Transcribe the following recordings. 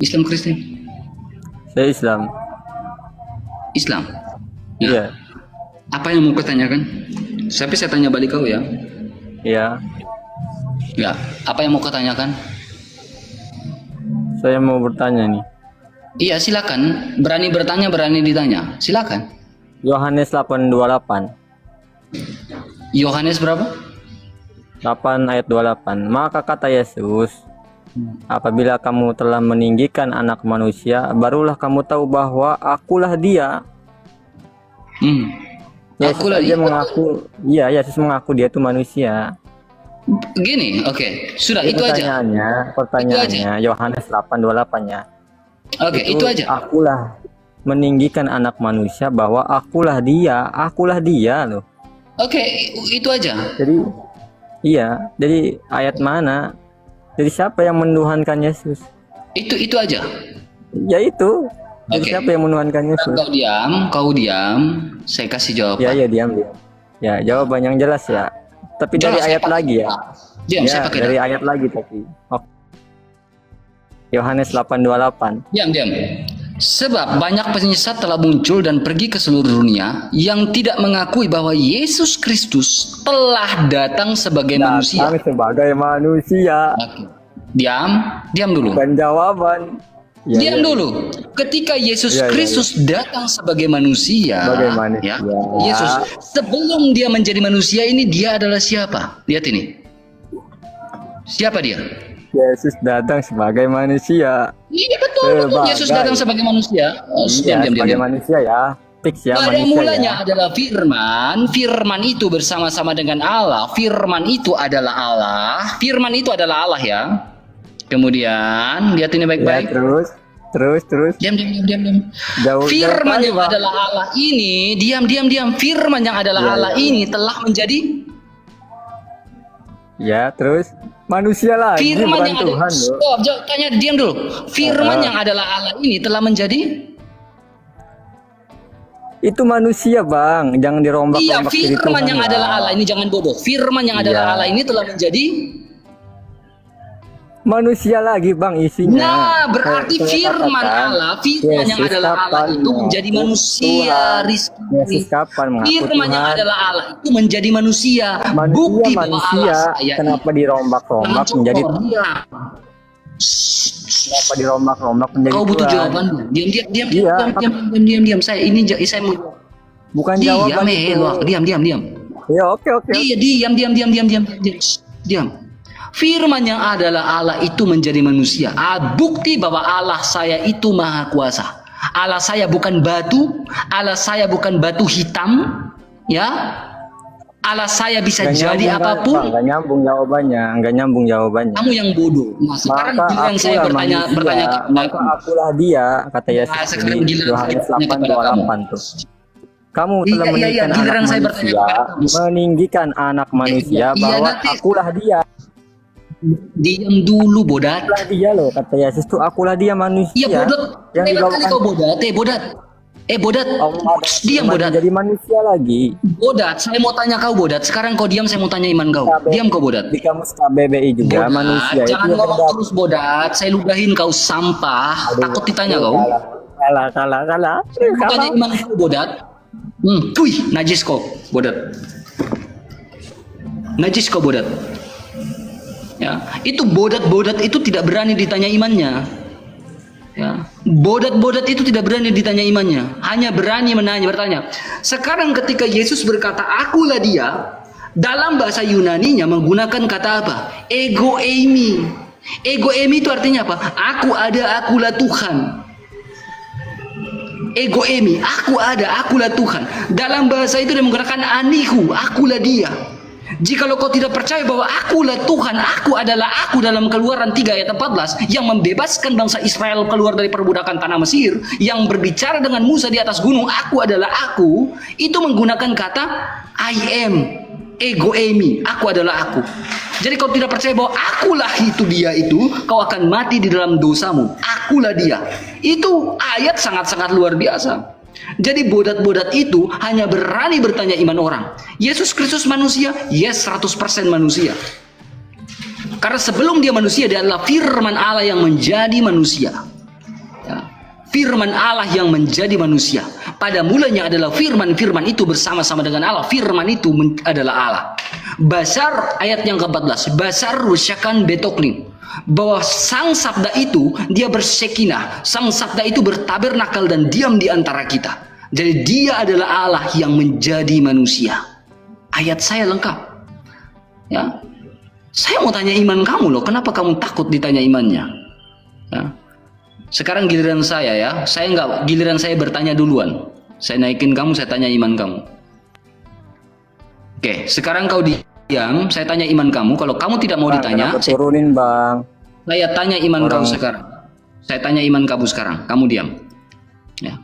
Islam Kristen? Saya Islam. Islam. Ya. Iya. Apa yang mau kutanyakan? Tapi saya tanya balik kau ya. Iya. Ya. Apa yang mau kutanyakan? Saya mau bertanya nih. Iya, silakan. Berani bertanya, berani ditanya. Silakan. Yohanes 8:28. Yohanes berapa? 8 ayat 28. Maka kata Yesus, apabila kamu telah meninggikan anak manusia, barulah kamu tahu bahwa akulah dia. Yesus Akulah aja dia. mengaku, iya Yesus mengaku dia itu manusia. Gini, oke. Sudah, Jadi itu aja. pertanyaannya Yohanes 8:28-nya. Oke, itu aja. Akulah meninggikan anak manusia, bahwa akulah dia loh. Oke, itu aja. Jadi iya, jadi ayat mana? Jadi siapa yang menuhankan Yesus? Itu aja. Ya itu. Jadi Oke. siapa yang menuhankan Yesus? Kau diam. Saya kasih jawaban. Ya diam. Ya, jawaban yang jelas ya. Tapi dari Jelas, ayat saya pakai lagi ya. Diam, saya Ya, pakai dari data. ayat lagi tapi. Oke. Yohanes 8:28. Diam. Sebab banyak penyesat telah muncul dan pergi ke seluruh dunia yang tidak mengakui bahwa Yesus Kristus telah datang sebagai manusia. Datang sebagai manusia. Oke. Diam dulu. Dan jawaban. Ya, Diam dulu. Ketika Yesus Ya. Kristus datang sebagai manusia, Sebagai manusia. ya, Yesus sebelum dia menjadi manusia ini dia adalah siapa? Lihat ini. Siapa dia? Yesus datang sebagai manusia. Iya betul. Yesus datang sebagai manusia. Oh, Iya, sebagai diam. manusia ya. Fix ya, Pada manusia mulanya ya. adalah Firman. Firman itu bersama-sama dengan Allah. Firman itu adalah Allah. Firman itu adalah Allah ya. Kemudian lihat ini Ya, baik-baik. terus. Diam. Jauh Firman yang Bang. adalah Allah ini, diam. Firman yang adalah Ya, Allah ini telah menjadi Ya, terus manusia lagi Firman bukan yang ada. Tuhan loh. Stop, tanya diam dulu. Firman yang adalah Allah ini telah menjadi. Itu manusia, Bang. Jangan dirombak-rombak Iya, jadi firman Tuhan yang lah. adalah Allah ini jangan bodoh. Firman yang adalah Iya. Allah ini telah menjadi. Manusia lagi, Bang, isinya. Nah, berarti Saya firman katakan, Allah, firman yang Yesus adalah Allah kapan itu menjadi mengaku manusia. Tuhan? Rizky. Yesus kapan mengaku Firman yang Tuhan? adalah Allah itu menjadi manusia. Bukti bahwa Allah saya Kenapa dirombak-rombak menjadi Kenapa dirombak-rombak menjadi Kau butuh Tuhan? jawaban. Diam. Iya. Saya mau Bukan diam. jawaban itu. Diam. Ya, oke. Iya, diam. Firman yang adalah Allah itu menjadi manusia. Bukti bahwa Allah saya itu maha kuasa. Allah saya bukan batu. Allah saya bukan batu hitam. Ya. Allah saya bisa jadi apapun. Enggak nyambung jawabannya. Kamu yang bodoh. Nah, sekarang giliran saya bertanya maka akulah dia, kata Yesus sekarang di giliran saya Yohanes bertanya kepada 8:28 tuh. Kamu telah Iya, meninggikan giliran anak saya bertanya manusia, kepada kamu. meninggikan anak manusia iya, bahwa nanti. akulah dia. Diam dulu, bodat. Akulah dia loh, kata Yesus tuh, akulah dia manusia. Iya, bodat. Yang Hebat kali dibawakan kau bodat. Bodat. Diam, bodat. Jadi manusia lagi. Bodat, saya mau tanya kau bodat. Sekarang kau diam, saya mau tanya iman kau. Diam kau bodat. Di kamus KBBI juga Bodat, manusia jangan itu yang ngomong terdapat. terus bodat. Saya ludahin kau sampah. Takut ditanya kau. Kalah. Mau tanya iman kau bodat. Puih, najis kau bodat. Najis kau bodat. Ya, itu bodat itu tidak berani ditanya imannya. Ya, bodat itu tidak berani ditanya imannya, hanya berani bertanya. Sekarang ketika Yesus berkata, "Akulah dia," dalam bahasa Yunaninya menggunakan kata apa? Ego eimi. Ego eimi itu artinya apa? Aku ada, akulah Tuhan. Ego eimi, aku ada, akulah Tuhan. Dalam bahasa itu dia menggunakan anihu, akulah dia. Jikalau kau tidak percaya bahwa akulah Tuhan, aku adalah aku dalam Keluaran 3 ayat 14 yang membebaskan bangsa Israel keluar dari perbudakan tanah Mesir, yang berbicara dengan Musa di atas gunung, aku adalah aku, itu menggunakan kata I am, ego eimi, aku adalah aku. Jadi kau tidak percaya bahwa akulah itu dia itu, kau akan mati di dalam dosamu. Akulah dia. Itu ayat sangat-sangat luar biasa. Jadi bodat-bodat itu hanya berani bertanya iman orang. Yesus Kristus manusia? Yes, 100% manusia. Karena sebelum dia manusia, dia adalah firman Allah yang menjadi manusia. Firman Allah yang menjadi manusia. Pada mulanya adalah firman, firman itu bersama-sama dengan Allah. Firman itu adalah Allah. Basar ayat yang ke-14. Basar rusyakan betoklim. Bahwa sang sabda itu dia bersekinah. Sang sabda itu bertabernakal dan diam di antara kita. Jadi dia adalah Allah yang menjadi manusia. Ayat saya lengkap. Ya. Saya mau tanya iman kamu loh. Kenapa kamu takut ditanya imannya? Ya. Sekarang giliran saya ya. Giliran saya bertanya duluan. Saya naikin kamu, saya tanya iman kamu. Oke, sekarang kau diam, saya tanya iman kamu. Kalau kamu tidak mau ditanya, turunin bang. Saya tanya iman kau sekarang. Saya tanya iman kamu sekarang. Kamu diam. Ya.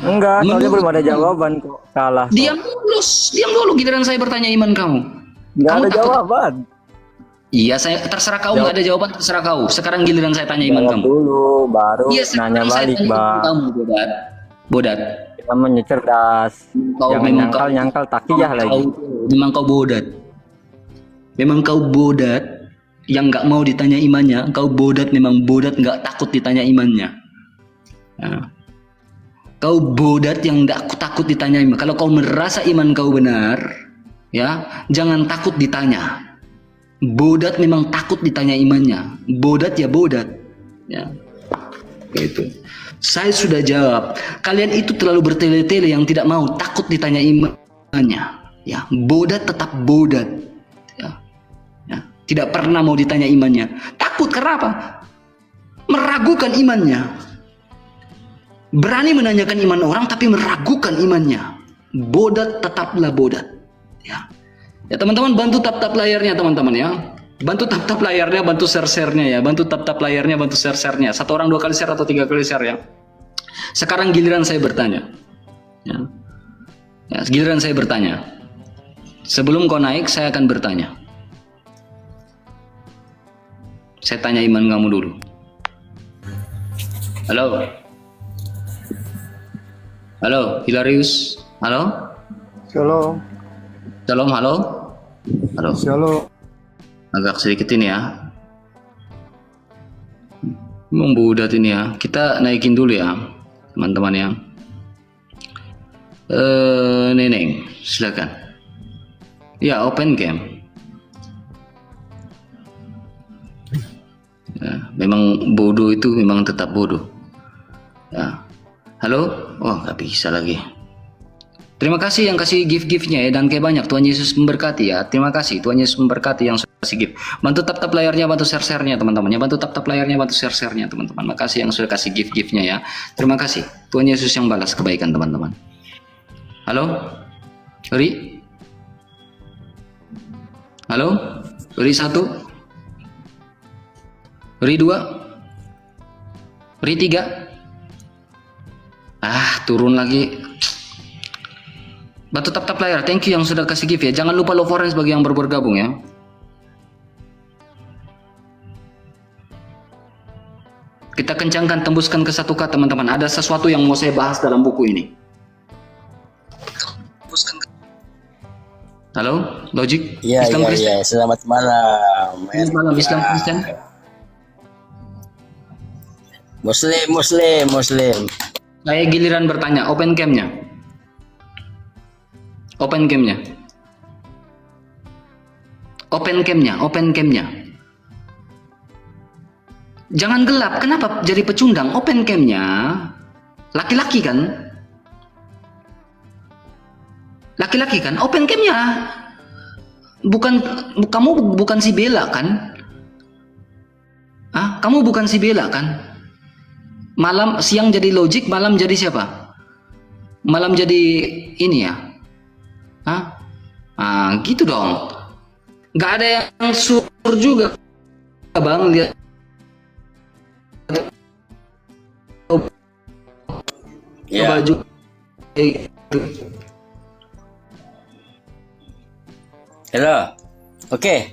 Enggak, soalnya belum ada jawaban kok. Kalah. Diam dulu. Giliran saya bertanya iman kamu. Enggak Kamu ada takut? jawaban. Iya, saya terserah kau, nggak ada jawaban, terserah kau. Sekarang giliran saya tanya iman Jawab kamu. dulu, baru Iya, nanya sekarang saya balik tanya iman bang. kamu, bodat. Namanya cerdas. Kau Jangan memang nyangkal takiyah lagi. Memang kau bodat. Memang kau bodat yang nggak mau ditanya imannya. Kau bodat, memang bodat nggak takut ditanya imannya. Nah. Kau bodat yang nggak takut ditanya iman. Kalau kau merasa iman kau benar, ya jangan takut ditanya. Bodat memang takut ditanya imannya. Bodat ya bodat. Ya. Gitu. Saya sudah jawab. Kalian itu terlalu bertele-tele yang tidak mau takut ditanya imannya. Ya, bodat tetap bodat. Ya. Ya. Tidak pernah mau ditanya imannya. Takut karena apa? Meragukan imannya. Berani menanyakan iman orang tapi meragukan imannya. Bodat tetaplah bodat. Ya. Ya teman-teman, bantu tap-tap layarnya teman-teman ya. Bantu tap-tap layarnya, bantu share-share-nya ya. Bantu tap-tap layarnya, bantu share-share-nya. 1 orang 2 kali share atau 3 kali share ya. Sekarang giliran saya bertanya. Ya. Ya, giliran saya bertanya. Sebelum kau naik, saya akan bertanya. Saya tanya iman kamu dulu. Halo. Halo, Hilarius. Halo. Shalom. Shalom, halo. Halo. Shalom. Agak sedikit ini ya. Membudat ini ya. Kita naikin dulu ya, teman-teman ya. Neneng, silakan. Ya, open cam. Ya, memang bodoh itu memang tetap bodoh. Ya. Halo? Oh, nggak bisa lagi. Terima kasih yang kasih gift-giftnya ya, dan kayak banyak. Tuhan Yesus memberkati ya. Terima kasih Tuhan Yesus memberkati yang sudah kasih gift. Bantu tap-tap layarnya, bantu share-share-nya teman-teman ya. Bantu tap-tap layarnya, bantu share-share-nya teman-teman. Makasih yang sudah kasih gift-giftnya ya. Terima kasih. Tuhan Yesus yang balas kebaikan teman-teman. Halo? Ri? Halo? Ri 1? Ri 2? Ri 3? Turun lagi. Bantu tap-tap layar. Thank you yang sudah kasih gift ya. Jangan lupa love orange bagi yang baru bergabung ya. Kita kencangkan, tembuskan ke 1K teman-teman. Ada sesuatu yang mau saya bahas dalam buku ini. Halo, Logic? Iya, Islam iya, Kristen? iya. Selamat malam. Selamat malam, Islam Kristen? Muslim. Saya giliran bertanya, open cam-nya. Open cam-nya. Open cam-nya. Jangan gelap. Kenapa jadi pecundang? Open cam-nya. Laki-laki kan? Laki-laki kan? Open cam-nya. Kamu bukan si Bella kan? Kamu bukan si Bella kan? Siang jadi Logic, malam jadi siapa? Malam jadi ini ya? Gitu dong. Gak ada yang sur juga, bang. Lihat. Ya. Baju. Halo. Oke.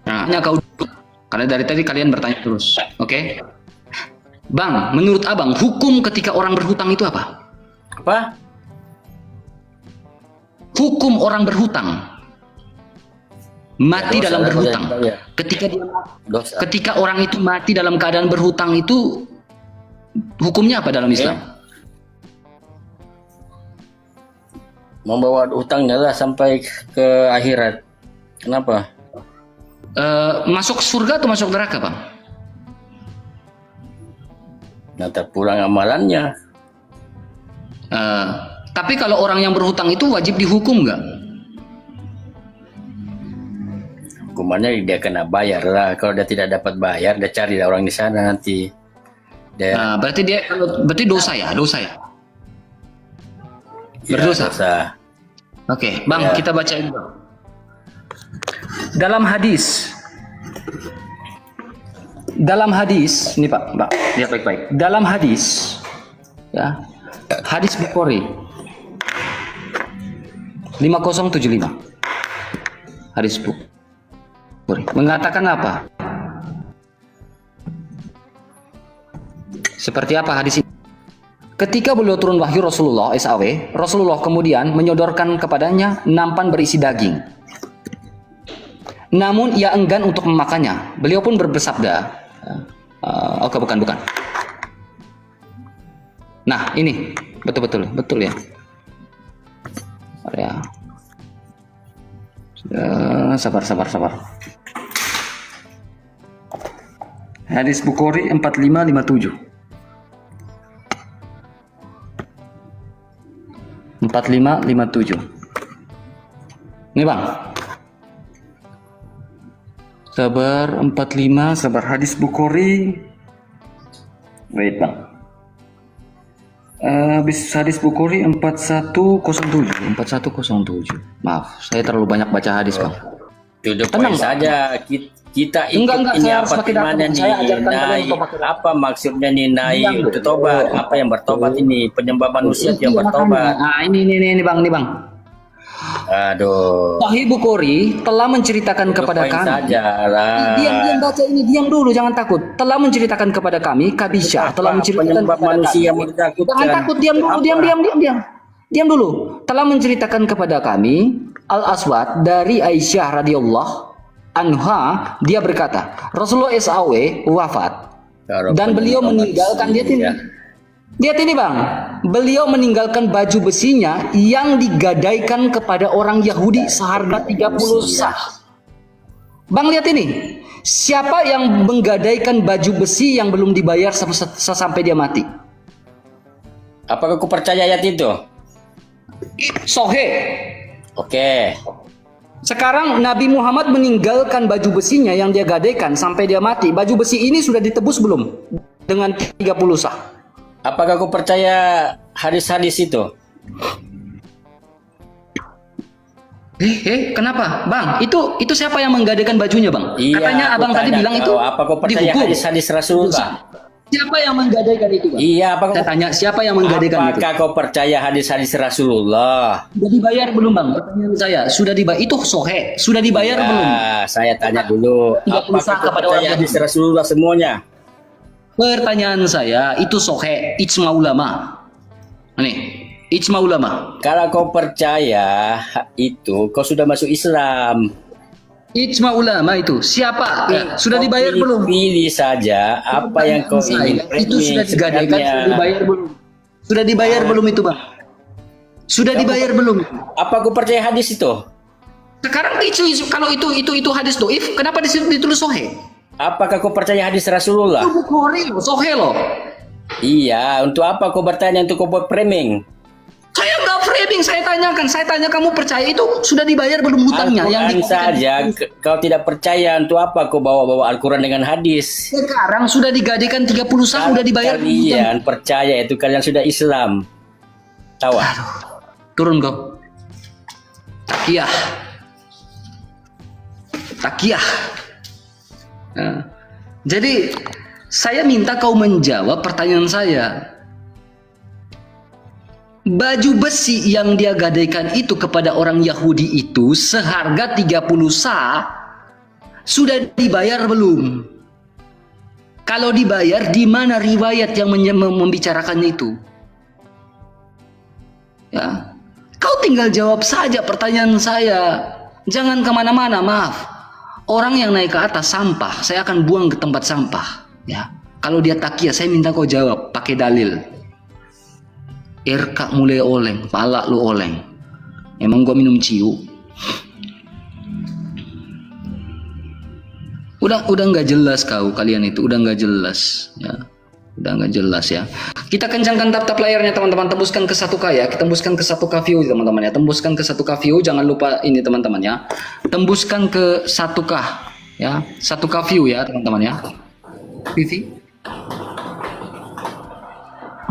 Hanya kau. Karena dari tadi kalian bertanya terus. Oke? Bang, menurut abang, hukum ketika orang berhutang itu apa? Apa? Hukum orang berhutang. Mati Dosa, dalam berhutang. ya. Ketika orang itu mati dalam keadaan berhutang itu hukumnya apa dalam Islam? Membawa hutangnya lah sampai ke akhirat. Kenapa? Masuk surga atau masuk neraka, Bang? Nanti pulang amalannya. Tapi kalau orang yang berhutang itu wajib dihukum nggak? Hukumannya dia kena bayar lah. Kalau dia tidak dapat bayar, dia cari orang di sana nanti. Dia Berarti dosa ya, berdosa. dosa. Oke, Bang, Ya. kita bacain Bang. Dalam hadis, nih Pak, Mbak, lihat baik-baik. Dalam hadis, ya, hadis Bukhari 5075, hadis Bukhari mengatakan apa? Seperti apa hadis ini? Ketika beliau turun wahyu Rasulullah SAW, Rasulullah kemudian menyodorkan kepadanya nampan berisi daging. Namun ia enggan untuk memakannya. Beliau pun bersabda, oke, bukan. Nah, ini betul ya. Ya. Sabar. Hadis Bukhari 4557. 4557. Ini Bang. Sabar 45, sabar hadis Bukhari. Wait Bang. Hadis Bukhari 4107. Maaf, saya terlalu banyak baca hadis Bang. Itu Tenang, poin saja. Kita ikut Enggak, ini saya harus apa pakai data. gimana nih? Saya ajarkan kalian Naik. untuk pakai data. Apa maksudnya nih naik Diam, itu tobat? Apa yang bertobat ini? Penyembah manusia yang Iya, bertobat. makanya. Nah, ini Bang. Aduh. Sahih Bukhari telah menceritakan Itu kepada poin kami. saja lah. Diam baca ini, diam dulu, jangan takut. Telah menceritakan kepada kami, Kabisha telah menceritakan Penyembah kepada manusia kami. yang ditakutkan. Jangan takut, diam dulu, Apa? diam dulu. Telah menceritakan kepada kami Al-Aswad dari Aisyah radhiyallahu anha, dia berkata, Rasulullah SAW wafat dan beliau meninggalkan Lihat ini Bang, beliau meninggalkan baju besinya yang digadaikan kepada orang Yahudi seharga 30 sah. Bang, lihat ini. Siapa yang menggadaikan baju besi yang belum dibayar sampai dia mati? Apakah kau percaya ayat itu? Sohe. Oke. Sekarang Nabi Muhammad meninggalkan baju besinya yang dia gadaikan sampai dia mati. Baju besi ini sudah ditebus belum? Dengan 30 sah. Apakah kau percaya hadis-hadis itu? Kenapa? Bang, itu siapa yang menggadaikan bajunya, Bang? Iya, Katanya Abang tadi bilang itu apa kau percaya dihukum. hadis-hadis Rasulullah? Siapa yang menggadaikan itu, Bang? Iya, Saya tanya, siapa yang menggadaikan itu? apakah kau percaya hadis-hadis Rasulullah? Sudah dibayar belum, Bang? Pertanyaan saya, sudah dibayar. Itu sohe, sudah dibayar Ya, belum? saya tanya dulu. Tidak Apakah usah kau kepada percaya orang hadis Yahudi. Rasulullah semuanya? Pertanyaan saya, itu sohe, ijma ulama. Nih, ijma ulama. Kalau kau percaya itu, kau sudah masuk Islam. Ijma ulama itu siapa? Sudah Kau dibayar belum? Pilih saja apa yang kau ingin. Itu sudah digadaikan, sudah dibayar belum? Sudah dibayar belum itu, Bang? Sudah dibayar belum? Apa kau percaya hadis itu? Sekarang kalau itu hadis doif, kenapa ditulis sohe? Apakah kau percaya hadis Rasulullah? Itu Bukhari loh, sohe loh. Iya, untuk apa kau bertanya untuk kau buat framing? Saya nggak framing, saya tanya kamu percaya itu sudah dibayar belum hutangnya? Al-Quran saja, kau tidak percaya, untuk apa kau bawa-bawa Al-Quran dengan hadis? Sekarang sudah digadaikan 30 sah, sudah dibayar belum hutang? Kalian percaya itu kalian sudah Islam. Tahu? Turun kau. Takiyah. Nah, jadi saya minta kau menjawab pertanyaan saya. Baju besi yang dia gadaikan itu kepada orang Yahudi itu seharga 30 sah sudah dibayar belum? Kalau dibayar, di mana riwayat yang membicarakan itu? Ya, kau tinggal jawab saja pertanyaan saya. Jangan kemana-mana, maaf. Orang yang naik ke atas sampah, saya akan buang ke tempat sampah. Ya, kalau dia takiyah, saya minta kau jawab pakai dalil. Irka mulai oleng, pala lu oleng. Emang gua minum ciu? Udah nggak jelas kalian itu, udah nggak jelas ya. Udah nggak jelas ya. Kita kencangkan tap-tap layarnya teman-teman, tembuskan ke 1K ya. Kita tembuskan ke 1K view teman-teman ya. Tembuskan ke 1K view, jangan lupa ini teman-teman ya. Tembuskan ke 1K ya. 1K view ya teman-teman ya. Vivi.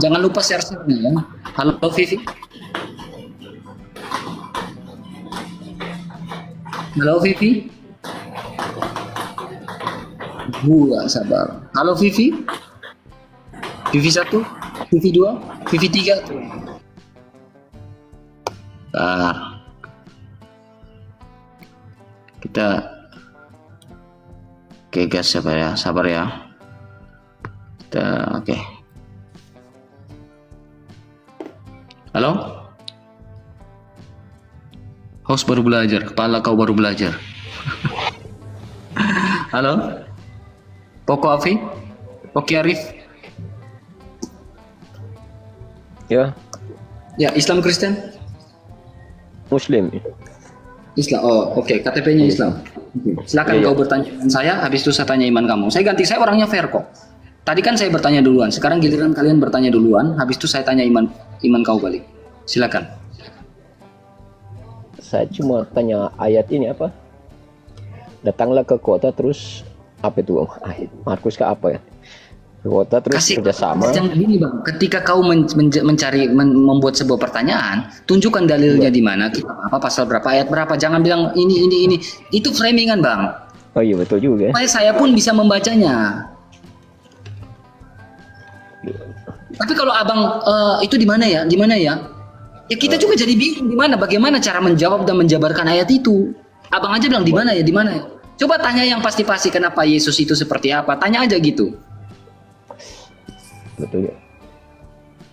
Jangan lupa share-share-nya ya. Halo Vivi. Halo Vivi. Gua sabar. Halo Vivi. Vivi 1, Vivi 2, Vivi 3. Kita oke guys, sabar ya. Kita oke. Halo? Host baru belajar, kepala kau baru belajar. Halo? Poko Afi? Poki Arif? Ya. Ya, Islam Kristen? Muslim. Islam. Oh, oke. KTP-nya Islam. Silakan kau bertanya dengan saya, habis itu saya tanya iman kamu. Saya orangnya fair kok. Tadi kan saya bertanya duluan, sekarang giliran kalian bertanya duluan, habis itu saya tanya iman kau balik. Silakan. Saya cuma tanya ayat ini apa? Datanglah ke kota terus apa itu? Markus ke apa ya? Ke kota terus kerjasama. Jangan gini bang, ketika kau membuat sebuah pertanyaan, tunjukkan dalilnya di mana, kitab apa, pasal berapa, ayat berapa. Jangan bilang ini. Itu framingan bang. Oh iya betul juga. Supaya saya pun bisa membacanya. Tapi kalau abang itu di mana ya? Ya kita juga jadi bingung bagaimana cara menjawab dan menjabarkan ayat itu. Abang aja bilang di mana ya? Coba tanya yang pasti-pasti kenapa Yesus itu seperti apa. Tanya aja gitu. Betul ya.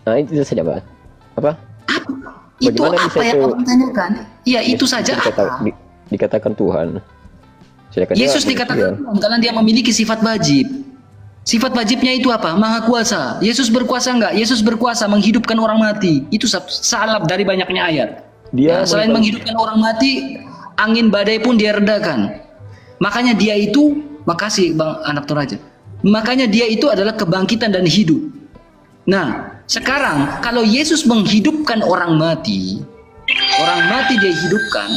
Nah itu saja Pak. Apa? Itu apa yang abang tanyakan? Iya itu saja. Dikatakan Tuhan. Yesus dikatakan Tuhan karena dia memiliki sifat wajib. Sifat wajibnya itu apa? Maha kuasa. Yesus berkuasa enggak? Yesus berkuasa menghidupkan orang mati. Itu salap dari banyaknya ayat. Selain menghidupkan orang mati, angin badai pun dia redakan. Makanya dia itu, makasih Bang Anak Toraja. Makanya dia itu adalah kebangkitan dan hidup. Nah, sekarang kalau Yesus menghidupkan orang mati dia hidupkan,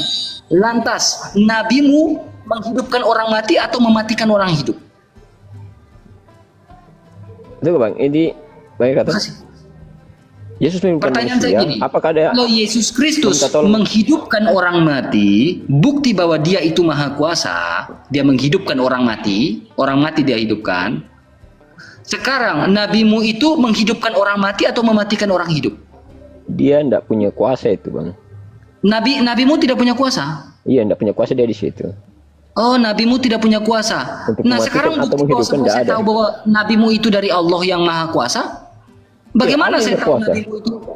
lantas nabimu menghidupkan orang mati atau mematikan orang hidup? Itu Bang, ini baik kata. Yesus pertanyaan saya gini, apakah ada kalau Yesus Kristus menghidupkan orang mati, bukti bahwa dia itu maha kuasa, dia menghidupkan orang mati dia hidupkan. Sekarang nabimu itu menghidupkan orang mati atau mematikan orang hidup? Dia tidak punya kuasa itu Bang. Nabimu tidak punya kuasa? Iya, tidak punya kuasa dia di situ. Oh, nabimu tidak punya kuasa. Nah, sekarang bukti bahwa saya tahu bahwa nabimu itu dari Allah yang maha kuasa. Bagaimana saya tahu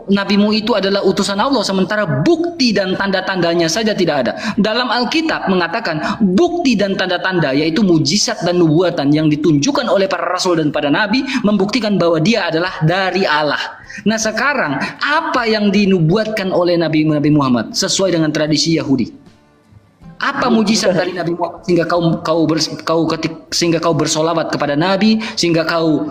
nabimu itu adalah utusan Allah sementara bukti dan tanda-tandanya saja tidak ada. Dalam Alkitab mengatakan bukti dan tanda-tanda yaitu mujizat dan nubuatan yang ditunjukkan oleh para rasul dan para nabi membuktikan bahwa dia adalah dari Allah. Nah, sekarang apa yang dinubuatkan oleh Nabi Muhammad sesuai dengan tradisi Yahudi? Apa mujizat dari Nabi Muhammad sehingga kau bersolawat kepada Nabi, sehingga kau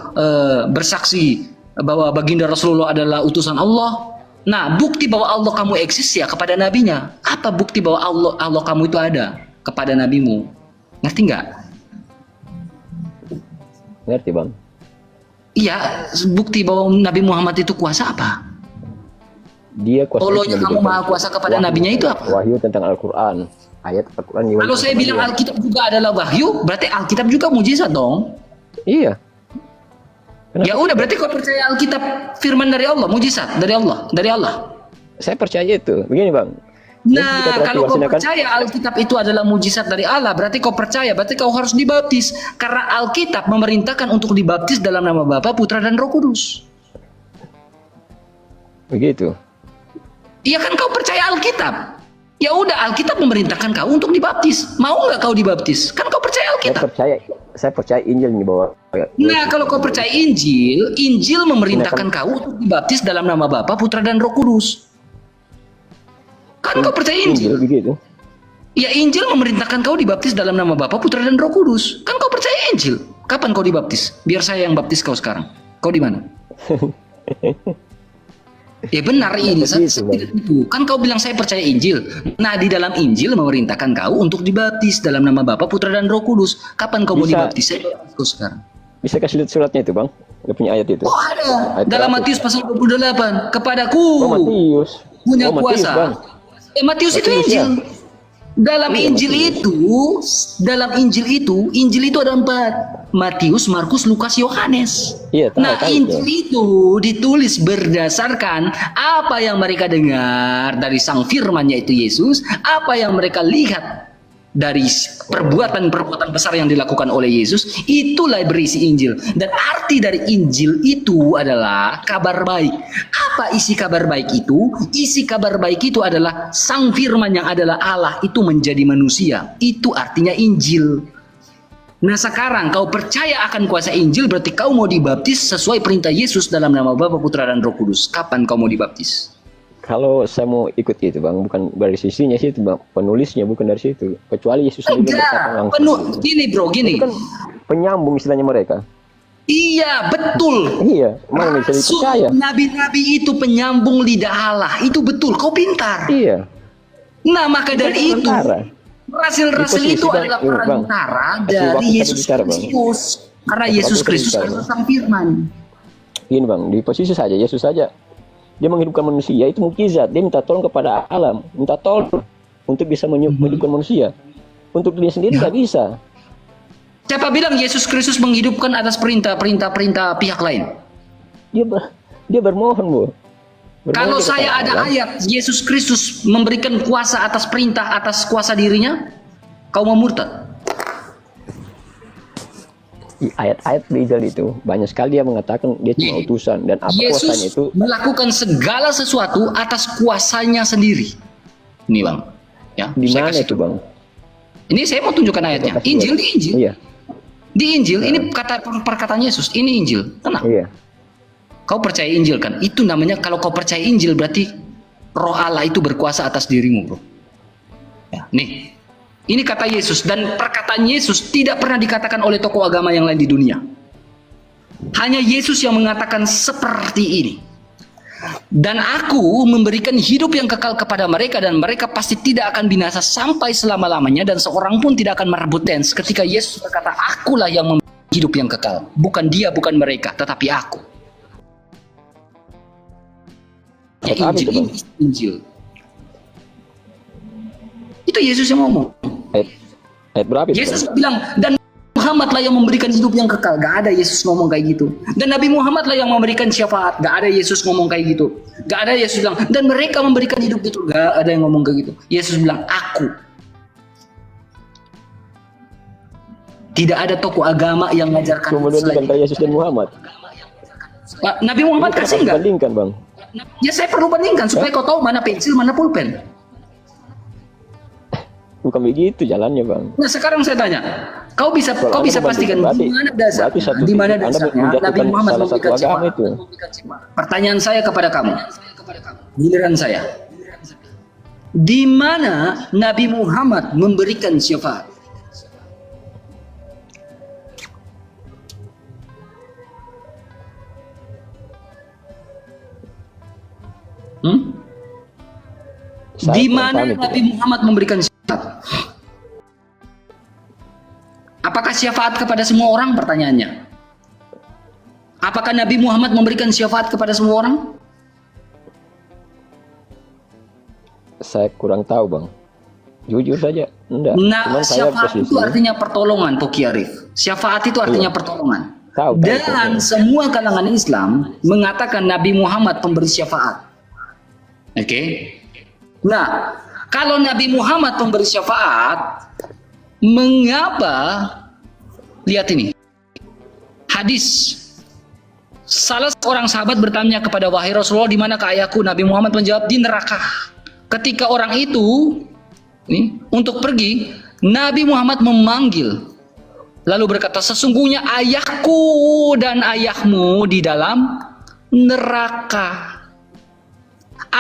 bersaksi bahwa baginda Rasulullah adalah utusan Allah? Nah, bukti bahwa Allah kamu eksis ya kepada nabinya. Apa bukti bahwa Allah kamu itu ada kepada nabimu? Ngerti nggak? Ngerti Bang. Iya, bukti bahwa Nabi Muhammad itu kuasa apa? Dia kuasa. Allahnya kamu maha kuasa kepada nabinya itu apa? Wahyu tentang Al-Quran. Ayat Al-Quran. Kalau saya bilang Alkitab juga adalah wahyu, berarti Alkitab juga mujizat dong. Iya. Kenapa? Ya udah, berarti kau percaya Alkitab firman dari Allah, mujizat dari Allah. Saya percaya itu. Begini Bang. Nah, kalau kau percaya Alkitab itu adalah mujizat dari Allah, berarti kau harus dibaptis. Karena Alkitab memerintahkan untuk dibaptis dalam nama Bapa, Putra, dan Roh Kudus. Begitu. Iya kan, kau percaya Alkitab. Ya udah, Alkitab memerintahkan kau untuk dibaptis. Mau nggak kau dibaptis? Kan kau percaya Alkitab. Saya percaya Injil ini bahwa. Nah, kalau kau percaya Injil memerintahkan kau untuk dibaptis dalam nama Bapa, Putra, dan Roh Kudus. Kan kau percaya Injil? begitu. Ya, Injil memerintahkan kau dibaptis dalam nama Bapa, Putra dan Roh Kudus. Kan kau percaya Injil? Kapan kau dibaptis? Biar saya yang baptis kau sekarang. Kau di mana? Ya benar ini. Kan kau bilang saya percaya Injil. Nah, di dalam Injil memerintahkan kau untuk dibaptis dalam nama Bapa, Putra dan Roh Kudus. Kapan kau mau dibaptis? Saya baptis kau sekarang. Bisa kasih lihat suratnya itu, Bang? Gak punya ayat itu. Oh, ada. Ayat Dalam terakhir. Matius pasal 28. Kepadaku Matius. punya Matius, kuasa. Bang. Matius itu Matius, Injil. ya. Dalam Iya, Injil itu ada 4. Matius, Markus, Lukas, Yohanes. Iya, tahu, Nah, tahu, Injil itu ditulis berdasarkan apa yang mereka dengar dari sang firman yaitu Yesus, apa yang mereka lihat dari perbuatan-perbuatan besar yang dilakukan oleh Yesus, itulah berisi Injil. Dan arti dari Injil itu adalah kabar baik. Apa isi kabar baik itu? Isi kabar baik itu adalah sang firman yang adalah Allah itu menjadi manusia. Itu artinya Injil. Nah, sekarang kau percaya akan kuasa Injil, berarti kau mau dibaptis sesuai perintah Yesus dalam nama Bapa, Putra dan Roh Kudus. Kapan kau mau dibaptis? Kalau saya mau ikut itu, Bang, bukan dari sisinya situ, Bang. Penulisnya bukan dari situ. Kecuali Yesus sendiri berkata langsung. Gini bro, gini. Itu kan penyambung istilahnya mereka. Iya, betul. Iya, mana bisa Rasul, dipercaya? nabi-nabi itu penyambung lidah Allah. Itu betul, kau pintar. Iya. Nah, maka dari itu, perantara. rasul-rasul Di itu posisi, adalah Bang, perantara Bang. dari Waktu Yesus bicara, Bang. Kristus. Karena Waktu Yesus bicara, Kristus Bang. adalah sang firman. Gini, Bang, di posisi saja Yesus saja dia menghidupkan manusia, itu mukjizat. Dia minta tolong kepada alam, minta tolong untuk bisa menghidupkan manusia. Untuk dia sendiri nggak bisa. Siapa bilang Yesus Kristus menghidupkan atas perintah pihak lain? Dia bermohon, Bu. Bermohon Kalau kepada saya ada Allah. ayat Yesus Kristus memberikan kuasa atas perintah atas kuasa dirinya, kau mau murtad. Di ayat-ayat di Injil itu banyak sekali dia mengatakan dia cuma utusan, dan apa kuasanya Yesus itu. melakukan segala sesuatu atas kuasanya sendiri. Ini Bang, ya. Di saya mana kasih itu, tahu. Bang? Ini saya mau tunjukkan ayatnya. Kasih Injil lihat. di Injil. Iya, Di Injil ini kata perkataan Yesus. Ini Injil. Tenang. iya. Kau percaya Injil kan? Itu namanya kalau kau percaya Injil berarti Roh Allah itu berkuasa atas dirimu, bro. Ya, nih. Ini kata Yesus, dan perkataan Yesus tidak pernah dikatakan oleh tokoh agama yang lain di dunia. Hanya Yesus yang mengatakan seperti ini. Dan aku memberikan hidup yang kekal kepada mereka, dan mereka pasti tidak akan binasa sampai selama-lamanya, dan seorang pun tidak akan merebut tens. Ketika Yesus berkata, akulah yang memberikan hidup yang kekal. Bukan dia, bukan mereka, tetapi aku. Ya, Injil ini Injil. Itu Yesus yang ngomong. Ayat berapa itu, Yesus Bang? bilang, dan Muhammad lah yang memberikan hidup yang kekal. Gak ada Yesus ngomong kayak gitu. Dan Nabi Muhammad lah yang memberikan syafaat. Gak ada Yesus ngomong kayak gitu. Gak ada Yesus bilang, dan mereka memberikan hidup itu. Gak ada yang ngomong kayak gitu. Yesus bilang, aku. Tidak ada tokoh agama yang mengajarkan Kemudian selain antara Yesus dan Muhammad. Nabi Muhammad Ini kasih kenapa enggak? dibandingkan, Bang? Ya saya perlu bandingkan supaya kau tahu mana pensil, mana pulpen. Bukan begitu jalannya, Bang. Nah, sekarang saya tanya, kau bisa Kalau Anda pastikan membandingkan, di mana dasarnya? Di mana Anda dasarnya menjatuhkan Nabi Muhammad salah satu memberikan agama syafaat? itu. Pertanyaan saya kepada kamu, giliran saya. Di mana Nabi Muhammad memberikan syafaat? Di mana Nabi Muhammad memberikan syafaat? Apakah syafaat kepada semua orang? Pertanyaannya. Apakah Nabi Muhammad memberikan syafaat kepada semua orang? Saya kurang tahu, Bang. Jujur saja, enggak. Nah, Cuman saya syafaat itu posisi. artinya pertolongan, Poki Arif. Syafaat itu artinya pertolongan. Tahu, Dan semua kalangan Islam mengatakan Nabi Muhammad pemberi syafaat. Oke. Nah, kalau Nabi Muhammad pemberi syafaat, mengapa? Lihat ini. Hadis. Salah seorang sahabat bertanya kepada wahai Rasulullah, di manakah ayahku? Nabi Muhammad menjawab, di neraka. Ketika orang itu untuk pergi, Nabi Muhammad memanggil, lalu berkata, sesungguhnya ayahku dan ayahmu di dalam neraka.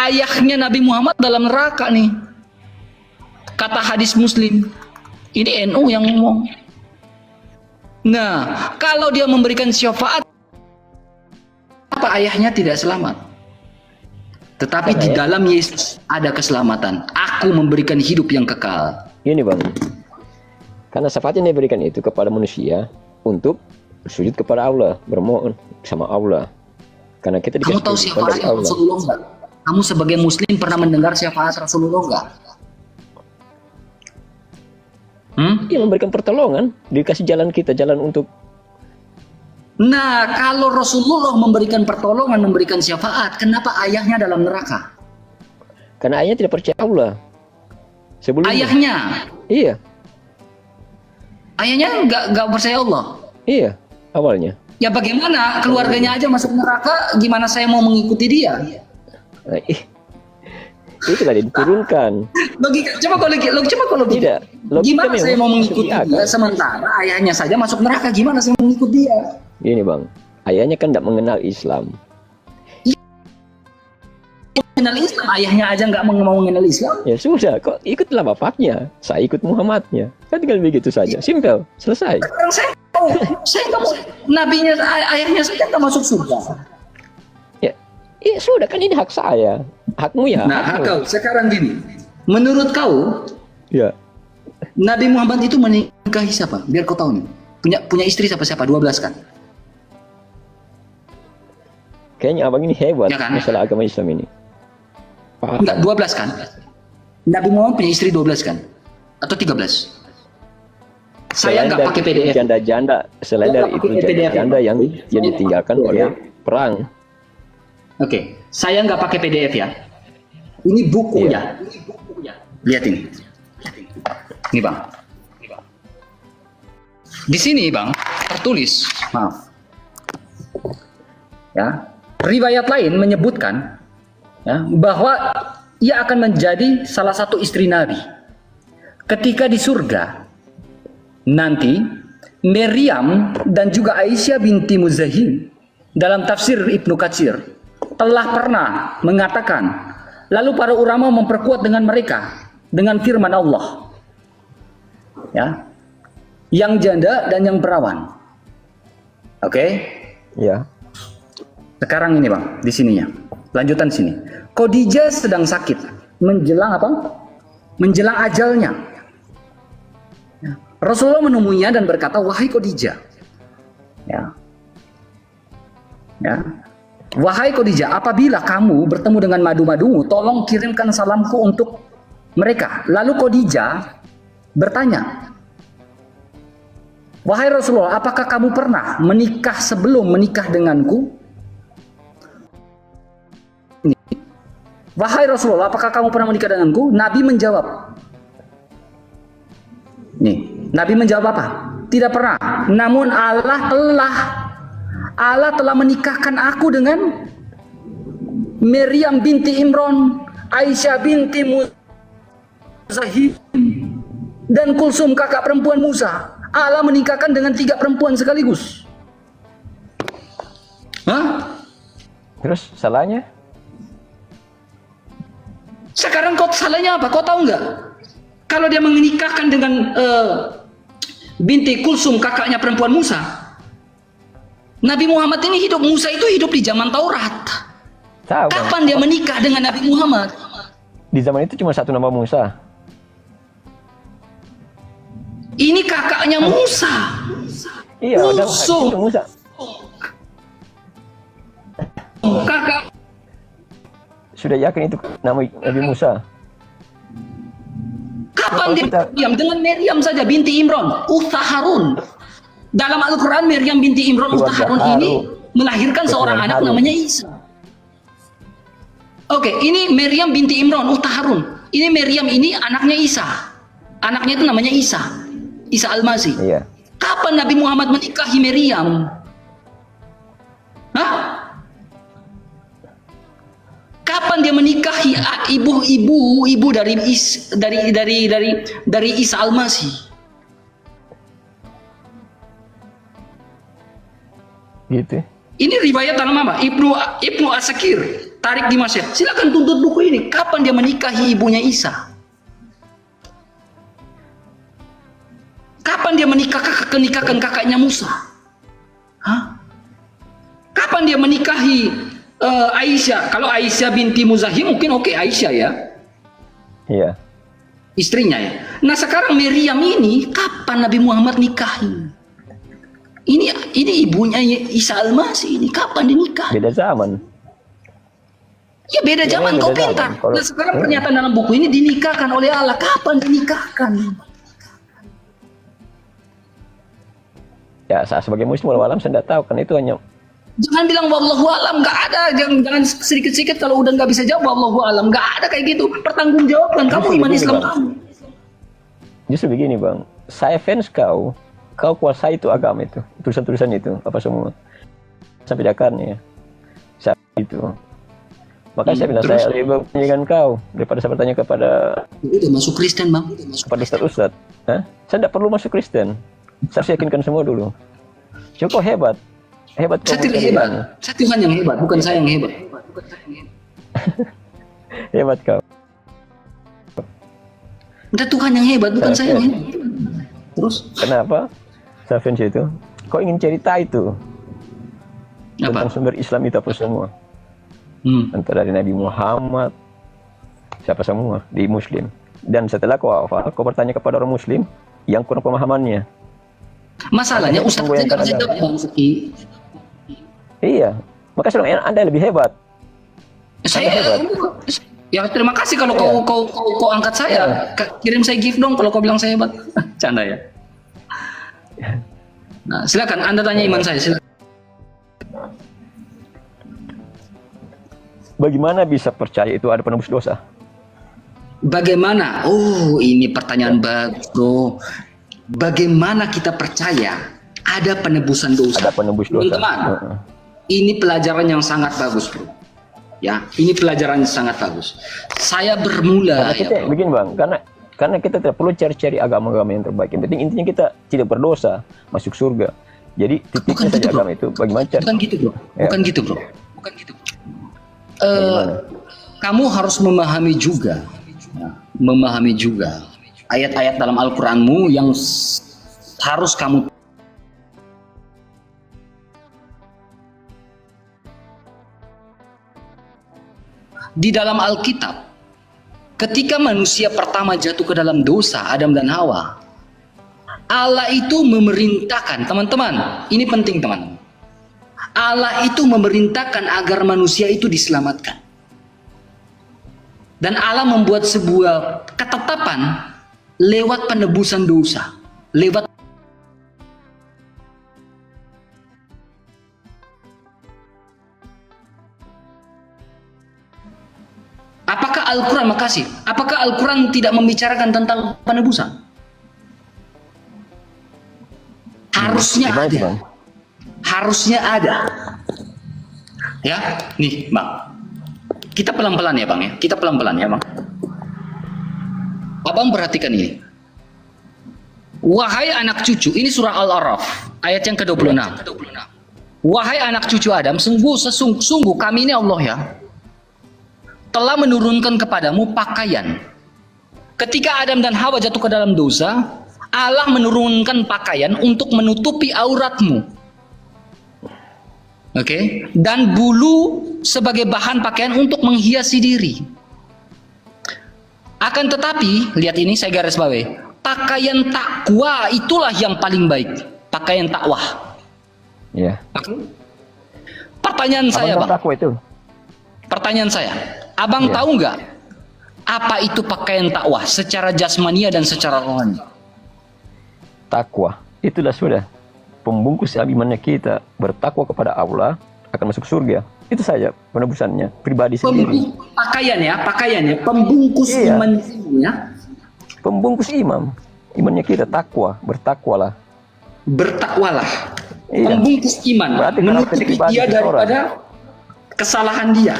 ayahnya Nabi Muhammad dalam neraka nih. Kata hadis Muslim. Ini NU yang ngomong. Nah, kalau dia memberikan syafaat, apa ayahnya tidak selamat? Tetapi di dalam Yesus ada keselamatan. Aku memberikan hidup yang kekal. Ini bang, karena syafaat yang diberikan itu kepada manusia untuk bersujud kepada Allah, bermohon sama Allah. Karena kita Kamu tahu dikasih syafaat dari Allah. Rasulullah nggak? Kamu sebagai Muslim pernah mendengar syafaat Rasulullah nggak? Dia memberikan pertolongan, dikasih jalan kita, jalan untuk. Nah, kalau Rasulullah memberikan pertolongan, memberikan syafaat, kenapa ayahnya dalam neraka? Karena ayahnya tidak percaya Allah. Sebelumnya. Ayahnya, Iya, ayahnya nggak percaya Allah. iya, awalnya. Ya bagaimana keluarganya aja masuk neraka, gimana saya mau mengikuti dia? Nah, itulah diturunkan. Coba kalau Tidak, logika gimana memang saya mau mengikuti masuk di dia akal. sementara ayahnya saja masuk neraka, gimana saya mau mengikuti dia? Gini bang, ayahnya kan tidak mengenal Islam. Mengenal Islam, ayahnya aja nggak mau mengenal Islam. Ya sudah, kok ikutlah bapaknya, saya ikut Muhammadnya. Kan tinggal begitu saja, simpel, selesai. Sekarang saya nggak mau, nabinya, ayahnya saja nggak masuk surga. Ya sudah, kan ini hak saya, hakmu ya. Nah, hakmu. kau sekarang gini, menurut kau Ya, Nabi Muhammad itu menikahi siapa? Biar kau tahu nih. Punya istri siapa? 12 kan? kayaknya abang ini hebat Ya kan? masalah agama Islam ini. Paham. Enggak, 12 kan? Nabi Muhammad punya istri 12 kan? Atau 13? Saya nggak pakai PDF. Janda-janda, selain Saya dari nggak itu pakai PDF. janda-janda yang ditinggalkan oleh perang. Oke, saya nggak pakai PDF ya. Ini bukunya. Lihat ini. Ini bang. Di sini bang tertulis, maaf. Ya, riwayat lain menyebutkan ya, bahwa ia akan menjadi salah satu istri Nabi. Ketika di surga nanti Maryam dan juga Aisyah binti Muzahim dalam tafsir Ibnu Katsir telah pernah mengatakan, lalu para ulama memperkuat dengan mereka dengan firman Allah. Ya. Yang janda dan yang perawan. Oke? Ya, Sekarang ini bang, di sininya. Lanjutan sini. Khadijah sedang sakit. Menjelang apa? Menjelang ajalnya. Ya. Rasulullah menemuinya dan berkata, wahai Khadijah. Ya. Ya. Wahai Khadijah, apabila kamu bertemu dengan madu-madumu, tolong kirimkan salamku untuk mereka. Lalu Khadijah bertanya, wahai Rasulullah, apakah kamu pernah menikah sebelum menikah denganku? Wahai Rasulullah, apakah kamu pernah menikah denganku? Nabi menjawab. Nih, Nabi menjawab apa? Tidak pernah. Namun Allah telah menikahkan aku dengan Maryam binti Imran, Aisyah binti Muzahim, dan Kulsum kakak perempuan Musa. Allah menikahkan dengan 3 perempuan sekaligus. Hah? terus salahnya? Sekarang kau salahnya apa? Kau tahu nggak? Kalau dia menikahkan dengan binti Kulsum kakaknya perempuan Musa, Nabi Muhammad ini hidup, Musa itu hidup di zaman Taurat. Tahu Bang. Kapan dia menikah dengan Nabi Muhammad? Di zaman itu cuma satu nama Musa. Ini kakaknya Musa. Iya, udah Musuh. itu Musa. Kakak. Sudah yakin itu nama Nabi Musa. Kapan dia Kita- Maryam? Dengan Maryam saja binti Imran, Ukhta Harun. Dalam Al-Quran Maryam binti Imran, Ukhta Keluarga Harun ini Harun. melahirkan seorang Keturunan anak Harun. namanya Isa. Oke, ini Maryam binti Imran, Ukhta Harun. Ini Maryam ini anaknya Isa. Anaknya itu namanya Isa. Isa Al-Masih. Iya. Kapan Nabi Muhammad menikahi Maryam? Hah? Kapan dia menikahi ibu dari Isa Al-Masih? Gitu. Ini riwayat dalam apa? Ibnu Asakir, tarik di Mesir. Silakan tuntut buku ini. Kapan dia menikahi ibunya Isa? Kapan dia menikahkan kakaknya Musa? Hah? Kapan dia menikahi Aisyah? Kalau Aisyah binti Muzahim mungkin oke, Aisyah ya. Iya. Istrinya ya. Nah sekarang Miriam ini kapan Nabi Muhammad nikahi? Ini ibunya Isa Al-Masih ini kapan dinikah? Beda zaman. Ya beda zaman, kau beda pintar. zaman. Kalau- Nah sekarang pernyataan dalam buku ini dinikahkan oleh Allah. Kapan dinikahkan? Ya, saya sebagai muslim walau alam saya tidak tahu, kan itu hanya Jangan bilang wallahu alam, nggak ada. Jangan sedikit-sedikit kalau udah nggak bisa jawab wallahu alam, nggak ada kayak gitu. Pertanggungjawabkan kamu iman begini, Islam Bang. kamu. justru begini bang. Saya fans kau kuasai itu agama itu, tulisan-tulisan itu apa semua sampai akarnya. Saya itu. Makanya saya bilang terus? saya lebih bertanya kau daripada saya bertanya kepada Udah masuk Kristen bang. Ustadz. Hah? Saya tidak perlu masuk Kristen. Saya harus yakinkan semua dulu. Cuma kau hebat. Hebat kau. Saya tidak mencari hebat. ilmu. Saya Tuhan yang hebat, bukan saya yang hebat. Hebat kau. Udah Tuhan yang hebat, bukan saya yang hebat. Terus? Kenapa? Saya fans itu. Kau ingin cerita itu tentang Apa? sumber Islam itu apa semua? Entah dari Nabi Muhammad, siapa semua di Muslim. Dan setelah kau hafal, kau bertanya kepada orang Muslim yang kurang pemahamannya. Masalahnya Makanya Ustaz tunggu saya yang nggak bisa kadang. jawab Bang Seki. Iya, maka saya bilang Anda lebih hebat. Saya hebat. ya terima kasih kalau Iya. kau angkat saya. Kirim saya gift dong kalau kau bilang saya hebat. Canda ya. Nah, silakan Anda tanya iman saya. Silakan. Bagaimana bisa percaya itu ada penebus dosa? Bagaimana? Oh, ini pertanyaan bagus, Bro. Bagaimana kita percaya ada penebusan dosa? Ada penebus dosa. Teman-teman, ini pelajaran yang sangat bagus, Bro. Ya, ini pelajaran yang sangat bagus. Saya bermula Karena kita ya, Bro. begini bang, karena kita tidak perlu cari-cari agama-agama yang terbaik. Yang penting intinya kita tidak berdosa, masuk surga. Jadi Bukan titiknya gitu, saja bro. agama itu bagaimana cari? Bukan gitu, Bro. Ya. Bukan gitu, Bro. Bukan gitu. Bagaimana? Kamu harus memahami juga, ayat-ayat dalam Al-Quranmu yang harus kamu di dalam Alkitab. Ketika manusia pertama jatuh ke dalam dosa, Adam dan Hawa, Allah itu memerintahkan, teman-teman, ini penting teman-teman. Allah itu memerintahkan agar manusia itu diselamatkan. Dan Allah membuat sebuah ketetapan lewat penebusan dosa. Lewat Apakah Al-Quran, makasih. Apakah Al-Quran tidak membicarakan tentang penebusan? Harusnya Gimana itu, ada. Bang? Harusnya ada. Ya, nih Bang. Kita pelan-pelan ya Bang ya. Kita pelan-pelan ya Bang. Abang perhatikan ini. Wahai anak cucu, ini surah Al-A'raf ayat yang ke-26. Wahai anak cucu Adam, sungguh kami ini Allah ya, telah menurunkan kepadamu pakaian. Ketika Adam dan Hawa jatuh ke dalam dosa, Allah menurunkan pakaian untuk menutupi auratmu. Oke, dan bulu sebagai bahan pakaian untuk menghiasi diri. Akan tetapi, lihat ini saya garis bawahi, pakaian takwa itulah yang paling baik. Pakaian takwa. Iya. Oke. Pertanyaan saya, Abang Bang. takwa itu. Pertanyaan saya, Abang Iya. tahu nggak apa itu pakaian takwa secara jasmania dan secara rohani? Takwa itulah sudah pembungkus imannya kita, bertakwa kepada Allah akan masuk surga. Itu saja penebusannya pribadi sendiri. Pakaian ya, pembungkus Iya. iman ya. Pembungkus imannya kita takwa, bertakwalah. Bertakwalah. Iya. Pembungkus iman, Berarti menutupi karakteristik pribadi dia seseorang. daripada kesalahan dia.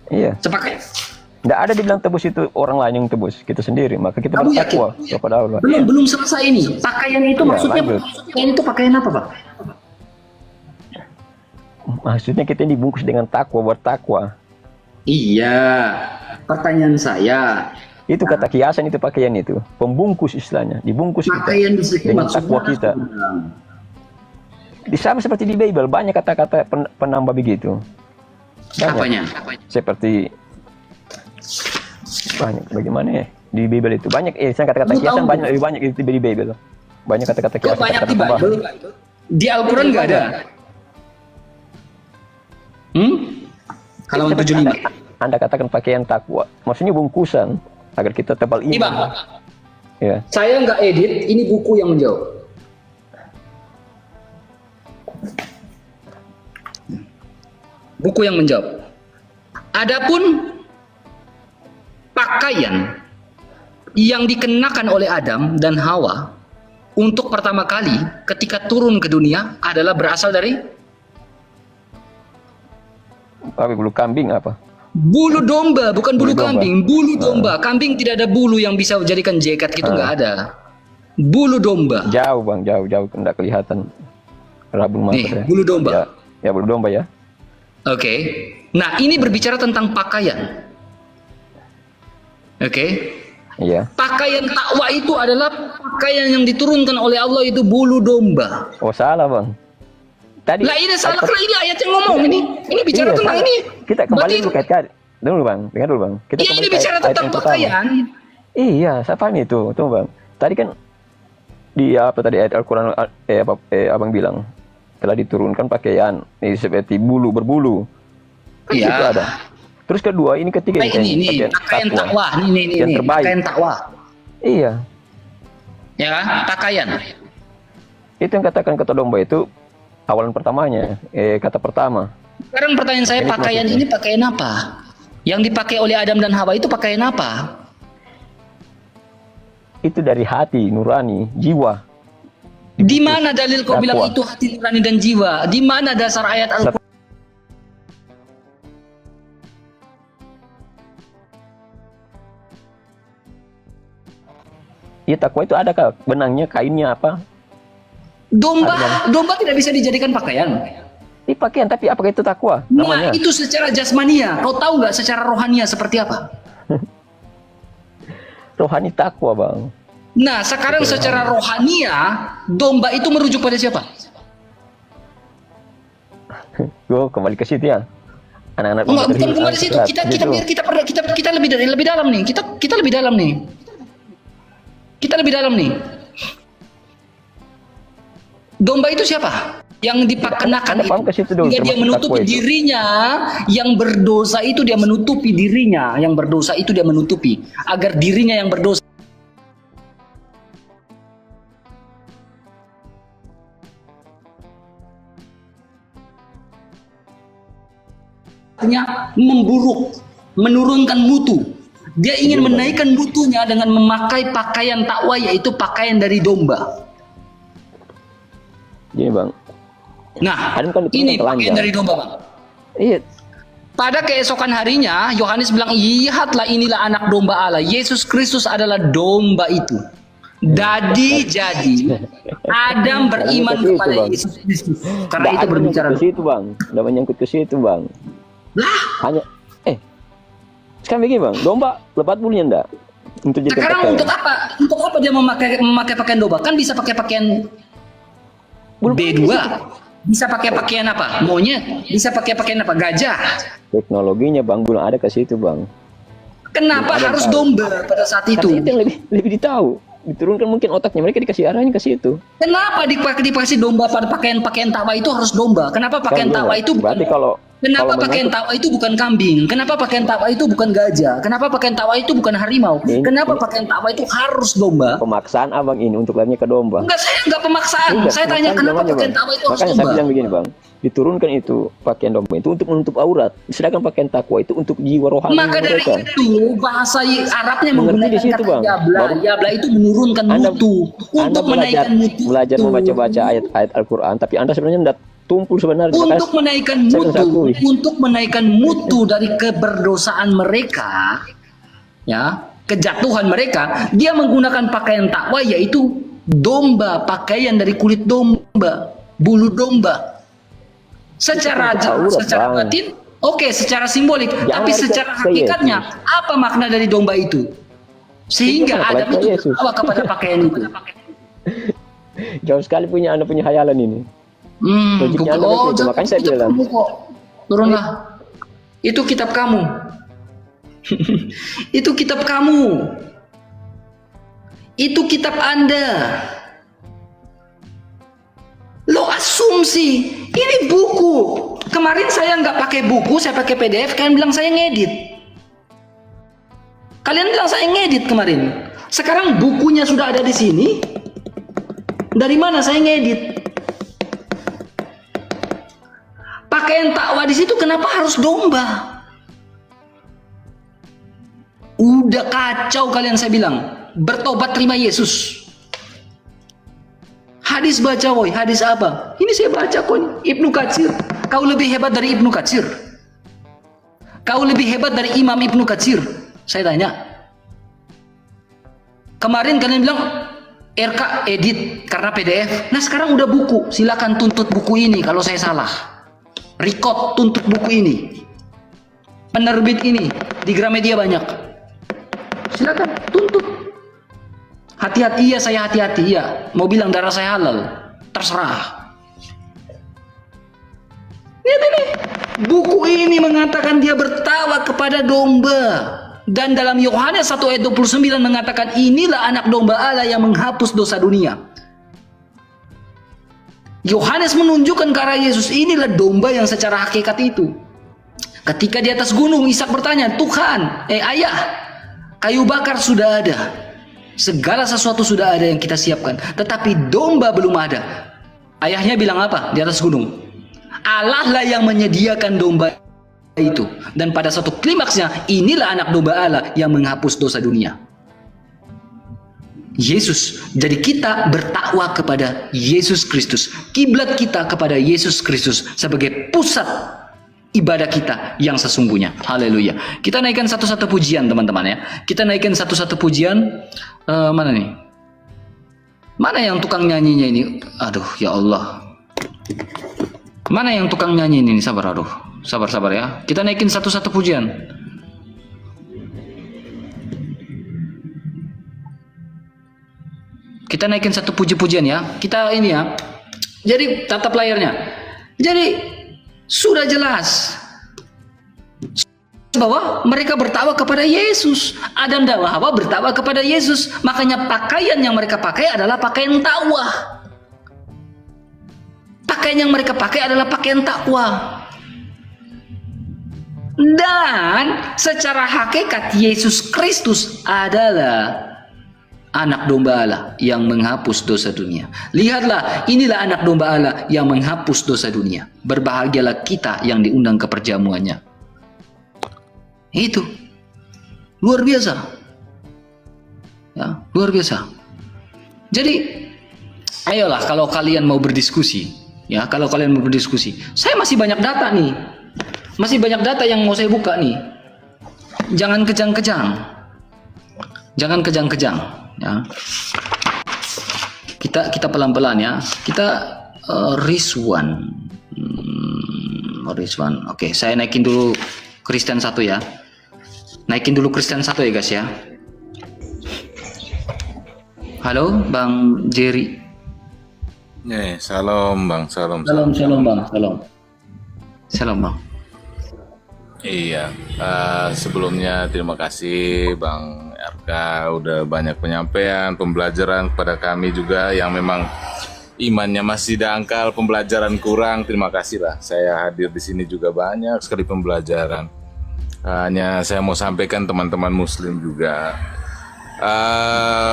Iya. Sepakat? Tidak ada dibilang tebus itu orang lain yang tebus, kita sendiri. Maka kita Kamu bertakwa kepada Allah. Belum selesai ini. Pakaian itu Iya, maksudnya lanjut. pakaian itu pakaian apa, Pak? Maksudnya kita dibungkus dengan takwa, bertakwa. Iya. Pertanyaan saya, Itu kata kiasan itu pakaian itu. Pembungkus istilahnya. Dibungkus kita pakaian di situ dengan maksudnya takwa kita. Sama seperti di Bible. Banyak kata-kata penambah begitu. Banyak. Apanya? Seperti banyak bagaimana ya di Bible itu banyak kata-kata Lu kiasan tahu banyak lebih banyak itu di Bible banyak kata-kata Kok kiasan banyak kata-kata di tambah. Bible? Di Al-Quran nggak ada? Halaman Seperti 75. anda katakan pakaian takwa maksudnya bungkusan agar kita tebal Ini Bang, iman ya saya nggak edit, ini buku yang menjawab. Buku yang menjawab. Adapun pakaian yang dikenakan oleh Adam dan Hawa untuk pertama kali ketika turun ke dunia adalah berasal dari tapi bulu kambing apa bulu domba, bukan bulu Bulu domba. kambing, bulu domba. Kambing tidak ada bulu yang bisa dijadikan jaket gitu, nggak ada. Bulu domba. jauh bang jauh tidak kelihatan rabun mata Nih, saya. bulu domba. ya bulu domba ya Oke. Nah, ini berbicara tentang pakaian. Oke. iya Pakaian takwa itu adalah pakaian yang diturunkan oleh Allah itu bulu domba. oh salah bang tadi Lah ini salah karena ini ayat yang ngomong ini. Ini bicara Iya, tentang salah. ini. Kita kembali Berarti- dulu kait dulu bang, dengar dulu bang. Kita Iya, kembali ini ke bicara ayat tentang yang pertama. pakaian. Iya, saya paham itu, tuh bang. Tadi kan di apa tadi ayat Al-Quran abang bilang telah diturunkan pakaian ini seperti bulu berbulu. Kan Iya. itu ada. Terus kedua ini ketiga Nah, ini pakaian takwa. Ini yang terbaik. pakaian takwa. Iya, Ya kan? Pakaian. itu yang katakan kata domba itu awalan pertamanya, kata pertama. Sekarang pertanyaan saya, Ini pakaian maksudnya. ini pakaian apa? Yang dipakai oleh Adam dan Hawa itu pakaian apa? Itu dari hati nurani, jiwa. Di mana dalil kau Takwa. bilang itu hati nurani dan jiwa? Di mana dasar ayat Al-Quran? Iya takwa itu ada kah? Benangnya, kainnya apa? Domba tidak bisa dijadikan pakaian. Ini pakaian tapi apakah itu takwa Nah, namanya? itu secara jasmania. Kau tahu nggak secara rohania seperti apa? Rohani takwa bang. Nah, sekarang secara rohania, domba itu merujuk pada siapa? Gue kembali ke situ ya. Anak-anak Enggak, bukan terhilang, kembali situ. berat, Kita gitu. biar kita lebih dalam nih. Kita lebih dalam nih. Kita lebih dalam nih. Domba itu siapa? Yang dipakenakan Anda paham ke situ dulu, Hingga dia termasuk menutupi takwa itu. dirinya, yang berdosa itu dia menutupi dirinya, yang berdosa itu dia menutupi agar dirinya yang berdosa memburuk, menurunkan mutu. Dia ingin menaikkan mutunya dengan memakai pakaian takwa, yaitu pakaian dari domba. Gini bang. Nah, Adam kan diturunkan ini telanjang. pakaian dari domba, Bang. Iya. Pada keesokan harinya, Yohanes bilang, lihatlah inilah anak domba Allah. Yesus Kristus adalah domba itu. Jadi Adam beriman Ke situ, kepada Bang. Yesus Kristus. Karena Nggak itu ada berbicara. menyangkut ke situ bang. Udah menyangkut ke situ bang. Lah, Hanya sekarang begini bang. Domba lebat bulunya enggak? Untuk jadi sekarang pakaian. untuk apa? Untuk apa dia memakai pakaian domba? Kan bisa pakai pakaian Bulu B2. Bisa pakai pakaian apa? Monyet. Bisa pakai pakaian apa? Gajah. teknologinya bang belum ada ke situ bang. Kenapa Ada harus tahu. domba pada saat Itu itu? yang lebih ditahu. Diturunkan mungkin otaknya mereka dikasih arahnya ke situ. Kenapa dikasih domba pada pakaian takwa itu harus domba? Kenapa pakaian Bang, takwa iya. itu Berarti bukan? Kenapa kalau pakaian menyangkut- takwa itu bukan kambing? Kenapa pakaian takwa itu bukan gajah? Kenapa pakaian takwa itu bukan harimau? Ini- Kenapa pakaian takwa itu harus domba? pemaksaan abang ini untuk larinya ke domba. Enggak, saya enggak pemaksaan. Enggak, Saya tanya makanya kenapa namanya, pakaian Bang. takwa itu harus Makanya saya domba? bilang begini bang, diturunkan itu pakaian domba itu untuk menutup aurat, sedangkan pakaian takwa itu untuk jiwa rohani Maka dari mereka. itu bahasa Arabnya Mengerti menggunakan di situ, kata Bang. yabla. Baru- Yabla itu menurunkan Anda- mutu Anda untuk menaikkan mutu. belajar itu. membaca-baca ayat-ayat Al-Quran, tapi Anda sebenarnya tidak tumpul sebenarnya. Untuk menaikkan saya mutu, akui. untuk menaikkan mutu dari keberdosaan mereka, ya, kejatuhan mereka, dia menggunakan pakaian takwa yaitu domba, pakaian dari kulit domba, bulu domba. Secara Itu aurat, Bang. batin Oke, secara simbolik, tapi harus secara ke hakikatnya apa makna dari domba itu? Sehingga Iya, Adam ke itu Yesus. tertawa kepada pakaian itu. Jauh sekali punya hayalan ini. Logiknya Anda Oh, begitu, makanya saya kitab bilang. kamu kok. Turunlah. Itu kitab kamu. Itu kitab kamu. Itu kitab Anda. Lo asumsi, ini buku. Kemarin saya nggak pakai buku, saya pakai PDF. Kalian bilang saya ngedit. Kalian bilang saya ngedit kemarin. Sekarang bukunya sudah ada di sini. Dari mana saya ngedit? Pakaian takwa di situ kenapa harus domba? Udah kacau kalian, saya bilang. Bertobat, terima Yesus. Hadis baca woi, hadis apa? Ini saya baca kok ini. Ibnu Katsir. Kau lebih hebat dari Ibnu Katsir? Kau lebih hebat dari Imam Ibnu Katsir? Saya tanya. Kemarin kalian bilang RK edit karena PDF. Nah sekarang udah buku. Silakan tuntut buku ini kalau saya salah. Record tuntut buku ini. Penerbit ini di Gramedia banyak. Silakan tuntut. Hati-hati ya, saya hati-hati ya. Mau bilang darah saya halal, terserah. Lihat ini. Buku ini mengatakan dia bertawa kepada domba. Dan dalam Yohanes 1 ayat 29 mengatakan inilah anak domba Allah yang menghapus dosa dunia. Yohanes menunjukkan ke arah Yesus, inilah domba yang secara hakikat itu. Ketika di atas gunung, Ishak bertanya, Tuhan, ayah, kayu bakar sudah ada. Segala sesuatu sudah ada yang kita siapkan. Tetapi domba belum ada. Ayahnya bilang apa di atas gunung? Allah lah yang menyediakan domba itu. Dan pada suatu klimaksnya, inilah anak domba Allah yang menghapus dosa dunia. Yesus. Jadi kita bertakwa kepada Yesus Kristus. Kiblat kita kepada Yesus Kristus sebagai pusat ibadah kita yang sesungguhnya. Haleluya. Kita naikkan satu-satu pujian teman-teman ya. Kita naikkan satu-satu pujian. Mana nih? Mana yang tukang nyanyinya ini? Aduh ya Allah. Mana yang tukang nyanyi ini? Sabar, aduh. Sabar ya. Kita naikin satu-satu pujian. Kita naikin satu puji-pujian ya. Kita ini ya. Jadi tatap layarnya. Jadi sudah jelas bahwa mereka bertawa kepada Yesus. Adam dan Hawa bertawa kepada Yesus. Makanya pakaian yang mereka pakai adalah pakaian takwa. Pakaian yang mereka pakai adalah pakaian takwa. Dan secara hakikat Yesus Kristus adalah anak domba Allah yang menghapus dosa dunia. Lihatlah, inilah anak domba Allah yang menghapus dosa dunia. Berbahagialah kita yang diundang ke perjamuannya. Itu luar biasa. Ya, luar biasa. Jadi, ayolah kalau kalian mau berdiskusi, ya, kalau kalian mau berdiskusi. Saya masih banyak data nih. Masih banyak data yang mau saya buka nih. Jangan kejang-kejang. Jangan kejang-kejang, ya. Kita pelan-pelan ya. Kita Rizwan. Rizwan. Oke, saya naikin dulu Kristen 1 ya. Naikin dulu Kristen 1 ya guys ya. Halo Bang Jerry. Salam Bang, salam Bang, salam Bang. Iya, sebelumnya terima kasih Bang RK udah banyak penyampaian, pembelajaran kepada kami juga yang memang imannya masih dangkal, pembelajaran kurang. Terima kasih lah, saya hadir di sini juga banyak sekali pembelajaran. Hanya saya mau sampaikan teman-teman Muslim juga.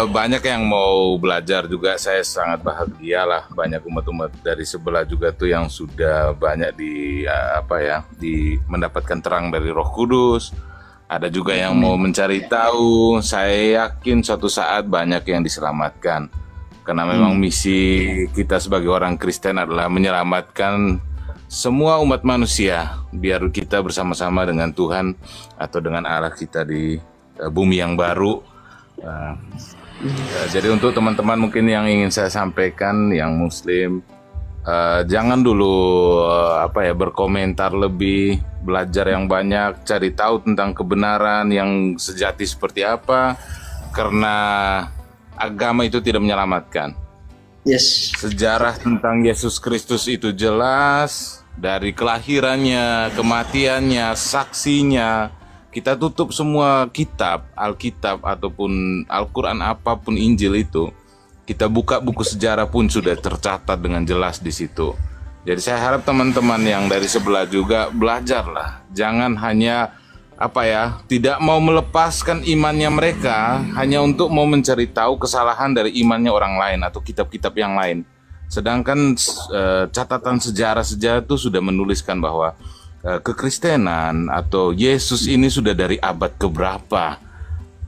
Banyak yang mau belajar juga, saya sangat bahagia lah, banyak umat-umat dari sebelah juga tuh yang sudah banyak mendapatkan terang dari Roh Kudus. Ada juga yang mau mencari tahu. Saya yakin suatu saat banyak yang diselamatkan, karena memang misi kita sebagai orang Kristen adalah menyelamatkan semua umat manusia biar kita bersama-sama dengan Tuhan atau dengan Allah kita di bumi yang baru. Jadi untuk teman-teman mungkin yang ingin saya sampaikan yang Muslim, jangan dulu berkomentar lebih, belajar yang banyak, cari tahu tentang kebenaran yang sejati seperti apa, karena agama itu tidak menyelamatkan. Yes. Sejarah tentang Yesus Kristus itu jelas, dari kelahirannya, kematiannya, saksinya. Kita tutup semua kitab, Alkitab ataupun Al-Quran, apapun Injil itu. Kita buka buku sejarah pun sudah tercatat dengan jelas di situ. Jadi saya harap teman-teman yang dari sebelah juga belajarlah. Jangan hanya tidak mau melepaskan imannya mereka hanya untuk mau mencari tahu kesalahan dari imannya orang lain atau kitab-kitab yang lain. Sedangkan catatan sejarah-sejarah itu sudah menuliskan bahwa kekristenan atau Yesus ini sudah dari abad keberapa.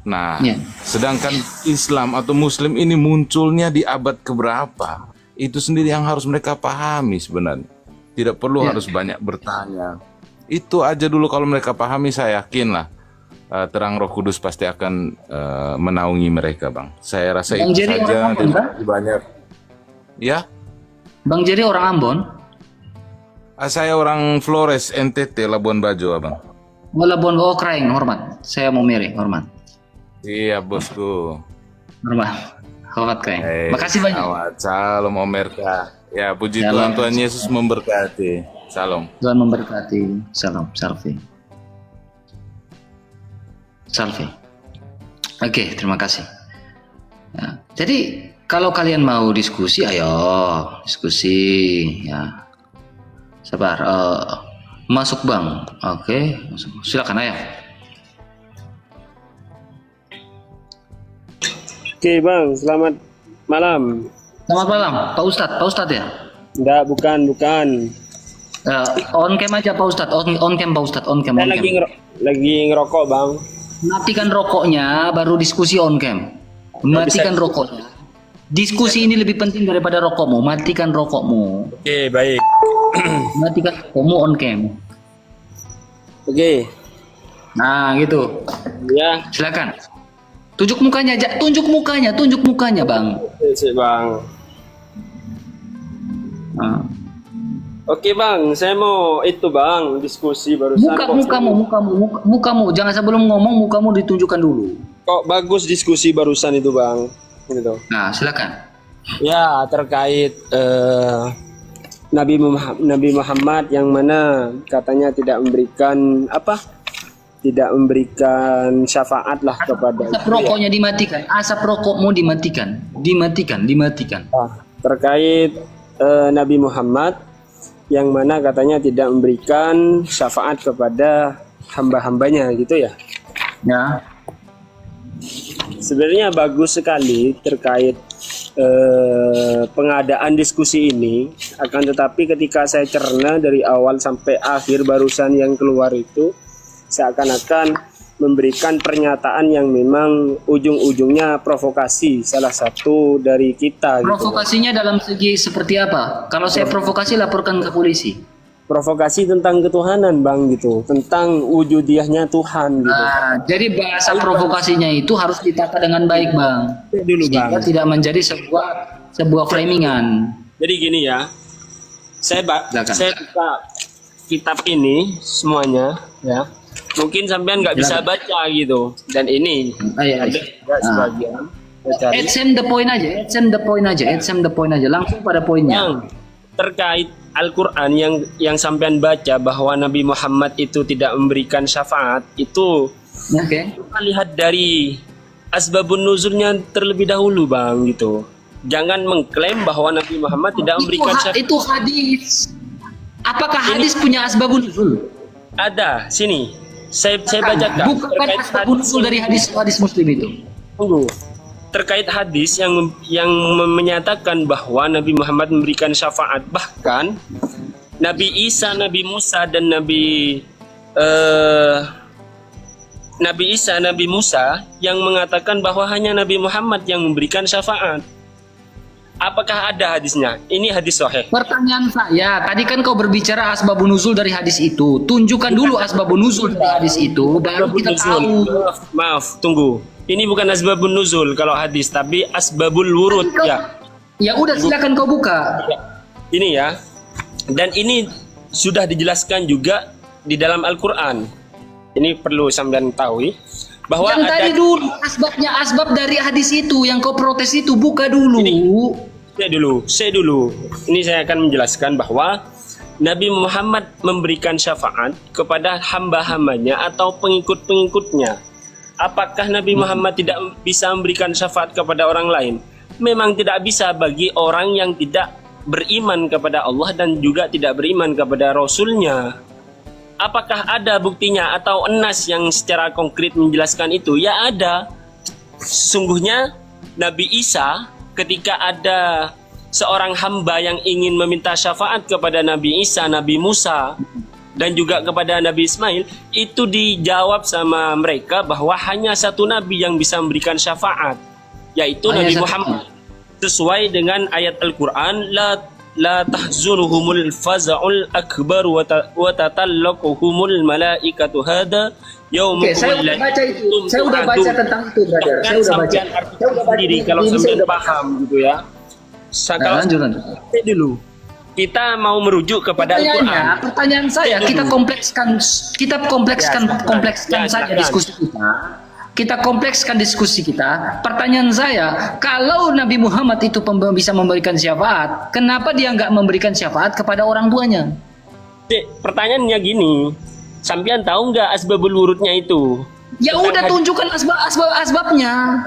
Nah, sedangkan Islam atau Muslim ini munculnya di abad keberapa. Itu sendiri yang harus mereka pahami sebenarnya. Tidak perlu harus banyak bertanya. Itu aja dulu kalau mereka pahami, saya yakinlah terang Roh Kudus pasti akan menaungi mereka, Bang. Saya rasa Bang itu Jerry saja. orang Ambon, Bang? Banyak. Ya? Bang Jerry orang Ambon? Saya orang Flores, NTT, Labuan Bajo, Abang. Labuan Bajo, Kraing, hormat. Saya mau Mary, hormat. Iya, bosku. Hormat Kraing. Makasih banyak. Salam Om Erka. Ya, puji Tuhan, Tuhan Yesus memberkati. Salam. Tuhan memberkati. Salam, Salve. Salve. Oke, terima kasih. Ya, jadi kalau kalian mau diskusi, ayo diskusi. Ya, sabar. Masuk Bang. Oke, silakan ayo. Oke Bang, selamat malam. Selamat malam, Pak Ustadz ya? Enggak, bukan. On cam aja Pak Ustadz, on cam Pak Ustadz, on cam. Saya lagi ngerokok Bang. Matikan rokoknya, baru diskusi on cam. Matikan rokoknya. Diskusi ini lebih penting daripada rokokmu. Matikan rokokmu. Oke, baik. Matikan rokokmu on cam. Oke. Nah, gitu. Ya. Silakan. Tunjuk mukanya aja, tunjuk mukanya, Bang. Oke, Bang. Nah. Oke, Bang. Saya mau itu, Bang, diskusi barusan. Mukamu. Jangan sebelum ngomong mukamu ditunjukkan dulu. Kok bagus diskusi barusan itu, Bang. Gitu. Nah, silakan. Ya, terkait Nabi Muhammad yang mana katanya tidak memberikan tidak memberikan syafaat lah kepada asap rokoknya dimatikan, asap rokokmu dimatikan. Terkait Nabi Muhammad yang mana katanya tidak memberikan syafaat kepada hamba-hambanya gitu ya. Ya. Sebenarnya bagus sekali terkait pengadaan diskusi ini, akan tetapi ketika saya cerna dari awal sampai akhir barusan yang keluar itu seakan-akan memberikan pernyataan yang memang ujung-ujungnya provokasi salah satu dari kita. Provokasinya gitu. Dalam segi seperti apa? Kalau saya provokasi laporkan ke polisi. Provokasi tentang ketuhanan Bang gitu, tentang wujudiahnya Tuhan gitu. Nah, jadi bahasa provokasinya itu harus ditata dengan baik Bang. Dulu Bang. Sehingga tidak menjadi sebuah framingan. Jadi gini ya, saya buka kitab ini semuanya ya. Mungkin sampean nggak bisa baca gitu, dan ini ada sebagian. Add the point aja, langsung pada poinnya. Yang terkait Al-Quran yang sampean baca bahwa Nabi Muhammad itu tidak memberikan syafaat itu, kita lihat dari asbabun nuzulnya terlebih dahulu Bang gitu. Jangan mengklaim bahwa Nabi Muhammad tidak memberikan syafaat. Itu hadis. Apakah hadis punya asbabun nuzul? Ada, sini. Saya bacakan. Bukan asbabun nuzul dari hadis Muslim itu. Tunggu. Terkait hadis yang menyatakan bahwa Nabi Muhammad memberikan syafaat, bahkan Nabi Isa, Nabi Musa dan Nabi Musa yang mengatakan bahwa hanya Nabi Muhammad yang memberikan syafaat. Apakah ada hadisnya? Ini hadis sahih. Pertanyaan saya, tadi kan kau berbicara asbabun nuzul dari hadis itu. Tunjukkan dulu asbabun nuzul dari hadis itu, baru kita tahu. Maaf, tunggu. Ini bukan asbabun nuzul kalau hadis, tapi asbabul wurud ya. Ya udah, silakan kau buka. Ini ya. Dan ini sudah dijelaskan juga di dalam Al-Qur'an. Ini perlu sampean tahu bahwa yang ada tadi dulu asbab dari hadis itu yang kau protes itu buka dulu. Saya dulu. Ini saya akan menjelaskan bahwa Nabi Muhammad memberikan syafaat kepada hamba-hambanya atau pengikut-pengikutnya. Apakah Nabi Muhammad tidak bisa memberikan syafaat kepada orang lain? Memang tidak bisa bagi orang yang tidak beriman kepada Allah dan juga tidak beriman kepada Rasulnya. Apakah ada buktinya atau nas yang secara konkret menjelaskan itu? Ya ada. Sesungguhnya Nabi Isa ketika ada seorang hamba yang ingin meminta syafaat kepada Nabi Isa, Nabi Musa, dan juga kepada Nabi Ismail, itu dijawab sama mereka bahwa hanya satu Nabi yang bisa memberikan syafaat, yaitu Nabi Muhammad. Sesuai dengan ayat Al-Quran, la tahzunuhumul faza'ul akbar wa tatallaquhumul malaikatu hada yaumukum saya udah baca itu. Saya udah baca tentang itu, brother. Saya udah baca. Saya udah baca sendiri kalau sampai paham gitu ya. Lanjut. Dulu. Kita mau merujuk kepada Al-Quran. Pertanyaan saya, kita komplekskan saja diskusi kita. Kita komplekskan diskusi kita. Pertanyaan saya, kalau Nabi Muhammad itu bisa memberikan syafaat, kenapa dia nggak memberikan syafaat kepada orang tuanya? Pertanyaannya gini, sampean tahu nggak asbabul wurudnya itu? Ya udah tunjukkan asbabnya.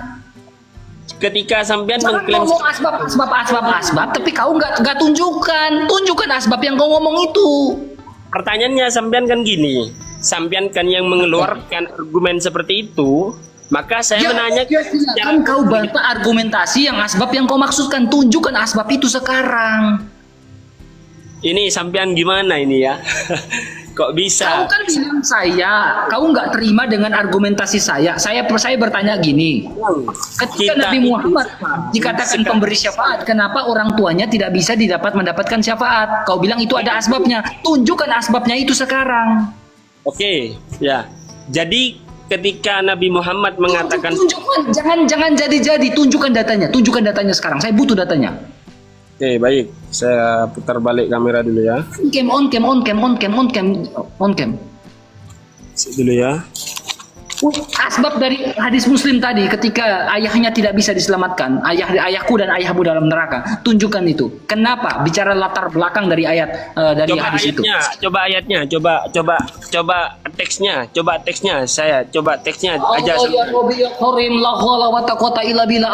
Ketika sampean Jangan mengklaim ngomong asbab, tapi kau nggak tunjukkan asbab yang kau ngomong itu. Pertanyaannya sampean kan gini, sampean kan yang mengeluarkan argumen seperti itu, maka saya menanya silakan kau bantah argumentasi yang asbab yang kau maksudkan, tunjukkan asbab itu sekarang. Ini sampean gimana ini ya? Kok bisa? Kau kan bilang kau nggak terima dengan argumentasi saya. Saya bertanya gini, ketika Nabi Muhammad dikatakan pemberi syafaat, kenapa orang tuanya tidak bisa mendapatkan syafaat? Kau bilang itu ada asbabnya. Tunjukkan asbabnya itu sekarang. Oke, ya. Jadi ketika Nabi Muhammad mengatakan jangan jadi, tunjukkan datanya sekarang. Saya butuh datanya. Oke, baik. Saya putar balik kamera dulu ya. On cam. Dulu ya. Asbab dari hadis Muslim tadi ketika ayahnya tidak bisa diselamatkan, ayahku dan ayahmu dalam neraka. Tunjukkan itu. Kenapa? Bicara latar belakang dari ayat dari hadis itu. Coba ayatnya, coba teksnya. Saya coba teksnya aja.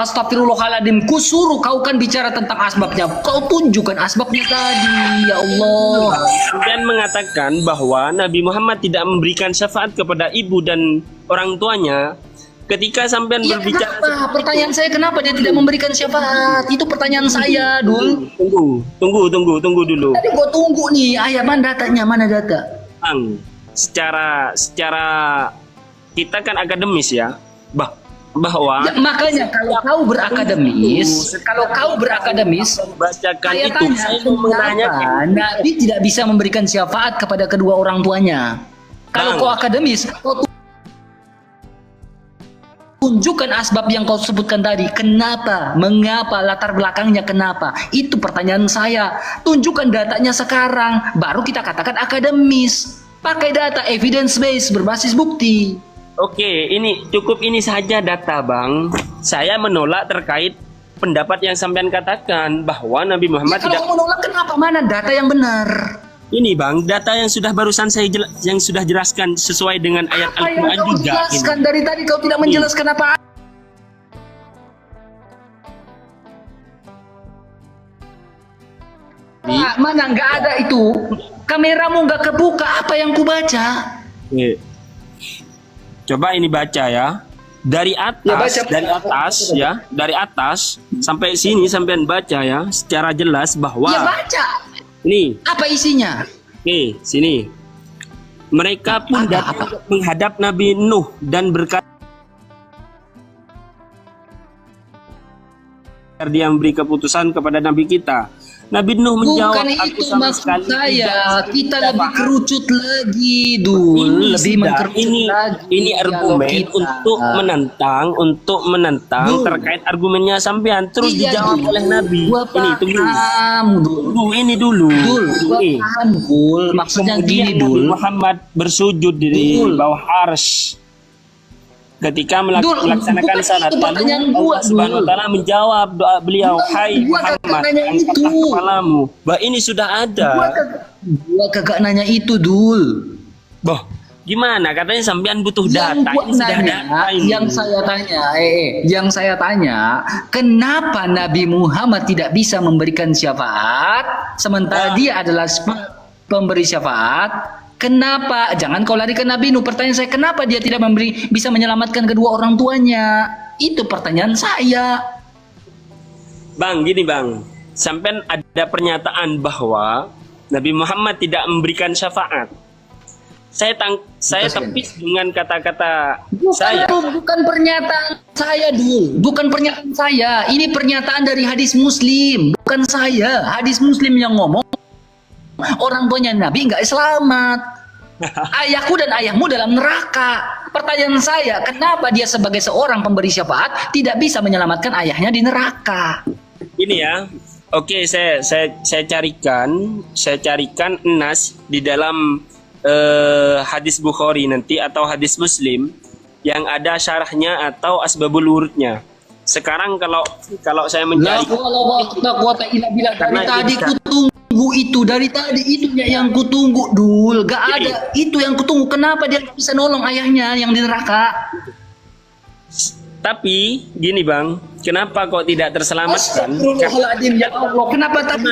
Astagfirullahaladzim. Kusuruh kau kan bicara tentang asbabnya. Kau tunjukkan asbabnya tadi. Ya Allah. Dan mengatakan bahwa Nabi Muhammad tidak memberikan syafaat kepada ibu dan orang tuanya. Ketika sampean berbicara, pertanyaan saya kenapa dia tidak memberikan syafaat? Itu pertanyaan saya, Dul. Tunggu dulu. Tadi gua tunggu nih, ayat mana data? Bang, secara kita kan akademis ya, bahwa makanya kalau kau berakademis, bacakan saya itu. tanya, Saya menanyakan, Nabi tidak bisa memberikan syafaat kepada kedua orang tuanya. Kalau kau akademis, kau tunjukkan asbab yang kau sebutkan tadi. Kenapa? Mengapa? Latar belakangnya kenapa? Itu pertanyaan saya. Tunjukkan datanya sekarang. Baru kita katakan akademis. Pakai data, evidence based, berbasis bukti. Oke, ini cukup ini saja data, Bang. Saya menolak terkait pendapat yang sampean katakan bahwa Nabi Muhammad kalau menolak, kenapa? Mana data yang benar? Ini Bang, data yang sudah barusan saya yang sudah jelaskan sesuai dengan ayat Al-Quran juga. Jelaskan dari tadi kau tidak menjelaskan apa? Mana nggak ada itu? Kameramu nggak kebuka, apa yang ku baca? Coba ini baca ya. Dari atas, dari atas sampai sini sampean baca ya, secara jelas bahwa. Ya baca. Nih. Apa isinya? Nih, sini. Mereka pun datang menghadap Nabi Nuh dan berkata, dia memberi keputusan kepada Nabi kita. Nabi Nuh menjawab, Bukan aku itu sama maksud sekali saya. tidak Kita tidak lebih paham. kerucut lagi, Dul. Ini Lebih sudah, mengkerucut lagi. ini argumen kita. untuk menentang Dul. terkait argumennya sampean terus Iya, dijawab Dul. oleh Nabi. Gua Ini tunggu. paham, Dul. Ini dulu. Dul, gua Ini. paham, Dul. Maksudnya Kemudian gini, Nabi Dul. Muhammad bersujud di Dul. bawah arsy ketika Dul, melaksanakan bukan salat. itu Lalu pertanyaan Allah gua, Subhanahu wa Dul. taala menjawab doa beliau, Bukan, "Hai gua kagak Muhammad, nanya angkatlah itu. kepalamu." Bah, ini sudah ada. Gua kagak nanya itu, Dul. Boh, gimana? Katanya sampean butuh Yang data. gua Ini sudah nanya, data ini. yang saya tanya, kenapa Nabi Muhammad tidak bisa memberikan syafaat sementara dia adalah pemberi syafaat? Kenapa? Jangan kau lari ke Nabi Nuh. Pertanyaan saya, kenapa dia tidak bisa menyelamatkan kedua orang tuanya? Itu pertanyaan saya. Bang, gini bang, sampean ada pernyataan bahwa Nabi Muhammad tidak memberikan syafaat. Saya tepis dengan kata-kata saya. Bukan pernyataan saya dulu. Bukan pernyataan saya. Ini pernyataan dari hadis Muslim. Bukan saya. Hadis Muslim yang ngomong orang tuanya Nabi nggak selamat. Ayahku dan ayahmu dalam neraka. Pertanyaan saya, kenapa dia sebagai seorang pemberi syafaat tidak bisa menyelamatkan ayahnya di neraka? Ini ya. Oke, saya carikan nas di dalam hadis Bukhari nanti atau hadis Muslim yang ada syarahnya atau asbabul wurudnya. Sekarang kalau saya mencari dari tadi itunya yang kutunggu dul, gak ada itu yang kutunggu. Kenapa dia bisa nolong ayahnya yang di neraka? Tapi gini bang, kenapa kok tidak terselamatkan? Astagfirullahaladzim, ya Allah, kenapa tapi?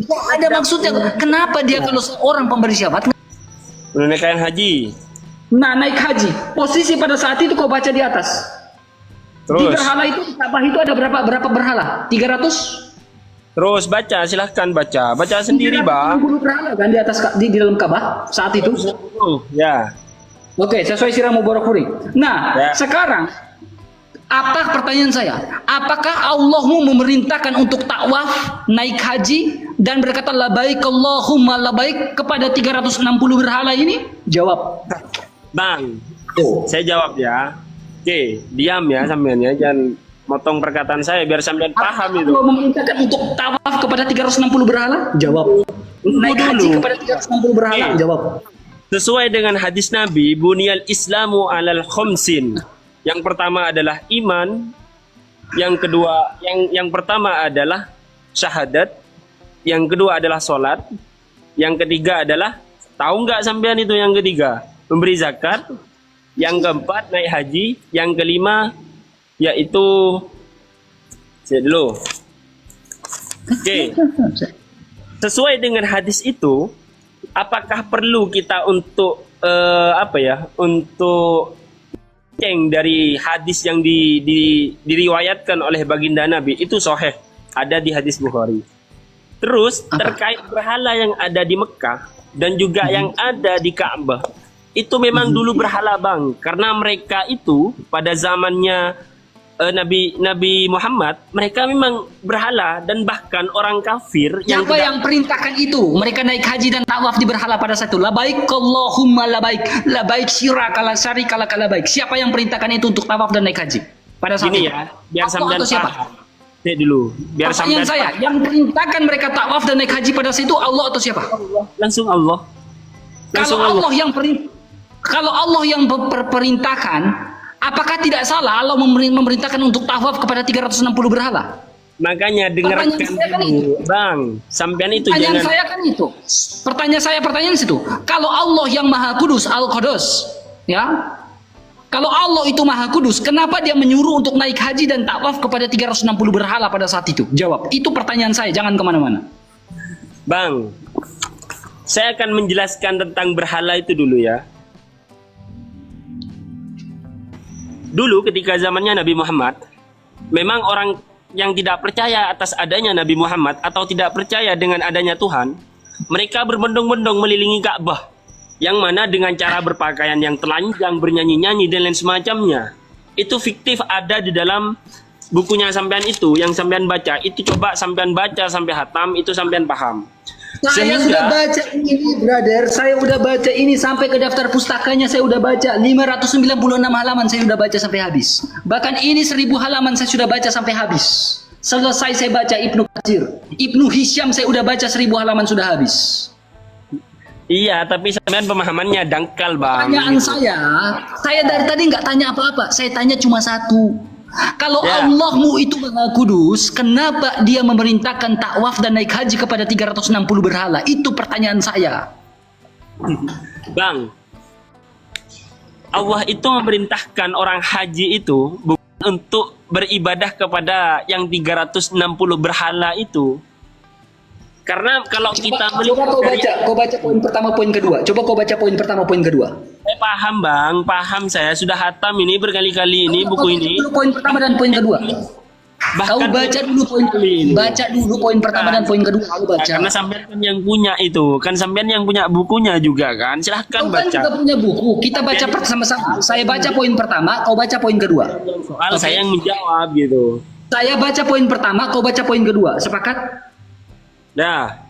Gak ada maksudnya. Kenapa dia kalau seorang pemberi syafaat Menunaikan haji. nah naik haji, posisi pada saat itu kau baca di atas. Di Terus, berhala itu, di Ka'bah itu ada berapa berhala? 300? terus baca, silahkan baca sendiri bang. 360 berhala kan di atas di dalam Ka'bah saat itu. Ya. Oke, sesuai sirah Mubarakfuri. Nah, Ya. sekarang apa pertanyaan saya? Apakah Allahmu memerintahkan untuk takwaf, naik haji dan berkata labaik Allahumma labaik kepada 360 berhala ini? Jawab. Bang, saya jawab ya. Oke, diam ya sampean ya, jangan motong perkataan saya biar sampean paham itu. Allah memerintahkan untuk tawaf kepada 360 berhala? Jawab. Naik haji kepada 360 berhala? Oke. Jawab. Sesuai dengan hadis Nabi, buniyal Islamu alal khomsin. Yang pertama adalah iman, yang kedua yang pertama adalah syahadat, yang kedua adalah sholat, yang ketiga adalah tahu nggak sampean itu yang ketiga? Memberi zakat, yang keempat naik haji, yang kelima yaitu dulu. Oke. Sesuai dengan hadis itu, apakah perlu kita untuk untuk ceng dari hadis yang diriwayatkan oleh baginda Nabi itu sahih, ada di hadis Bukhari. Terus terkait berhala yang ada di Mekah dan juga yang ada di Ka'bah, itu memang dulu berhala bang, karena mereka itu pada zamannya Nabi Muhammad, mereka memang berhala dan bahkan orang kafir yang Siapa yang perintahkan itu? Mereka naik haji dan tawaf di berhala pada saat itu. Labaik Allahumma labaik, labaik syiraka la syarika laka labaik. Siapa yang perintahkan itu untuk tawaf dan naik haji pada saat ini itu? ya, biar Allah sampean atau siapa? paham. Lihat dulu, biar Pertanyaan sampean saya, yang perintahkan mereka tawaf dan naik haji pada saat itu Allah atau siapa? langsung Allah. Langsung Kalau Allah. Allah yang perintahkan, apakah tidak salah Allah memerintahkan untuk tawaf kepada 360 berhala? Makanya dengarkan Pertanyaan saya kan dulu, Bang. Sampean itu Pertanyaan jangan saya kan itu. Pertanyaan situ. Kalau Allah yang Maha Kudus, Al-Qudus, ya. Kalau Allah itu Maha Kudus, kenapa dia menyuruh untuk naik haji dan tawaf kepada 360 berhala pada saat itu? Jawab. Itu pertanyaan saya, jangan kemana-mana. Bang, saya akan menjelaskan tentang berhala itu dulu ya. Dulu ketika zamannya Nabi Muhammad, memang orang yang tidak percaya atas adanya Nabi Muhammad atau tidak percaya dengan adanya Tuhan, mereka berbondong-bondong melilingi Ka'bah, yang mana dengan cara berpakaian yang telanjang, bernyanyi-nyanyi dan lain semacamnya. Itu fiktif ada di dalam bukunya sampean itu, yang sampean baca, itu coba sampean baca sampai hatam, itu sampean paham. Saya sudah baca ini, brother. Saya udah baca ini sampai ke daftar pustakanya. Saya udah baca 596 halaman. Saya udah baca sampai habis. Bahkan ini 1000 halaman saya sudah baca sampai habis. Selesai saya baca Ibnu Katsir, Ibnu Hisyam saya udah baca 1000 halaman sudah habis. Iya, tapi sampean pemahamannya dangkal, Bang. Pertanyaan saya dari tadi nggak tanya apa-apa. Saya tanya cuma satu. Kalau Ya. Allahmu itu Maha Kudus, kenapa dia memerintahkan takwaf dan naik haji kepada 360 berhala? Itu pertanyaan saya. Bang, Allah itu memerintahkan orang haji itu bukan untuk beribadah kepada yang 360 berhala itu. Karena kalau kita Coba kau baca poin pertama, poin kedua. Coba kau baca poin pertama, poin kedua. Saya paham, Bang, paham, saya sudah hatam ini berkali-kali ini buku ini. Dulu poin pertama dan poin kedua. Kau baca dulu poin pertama dan poin kedua. Kau baca. Karena sampean kan yang punya itu, kan sampean yang punya bukunya juga kan. Silahkan Kau kan baca. juga punya buku. Kita baca bersama-sama. Saya baca poin pertama, kau baca poin kedua. Soal saya yang menjawab gitu. Saya baca poin pertama, kau baca poin kedua. Sepakat? Dah.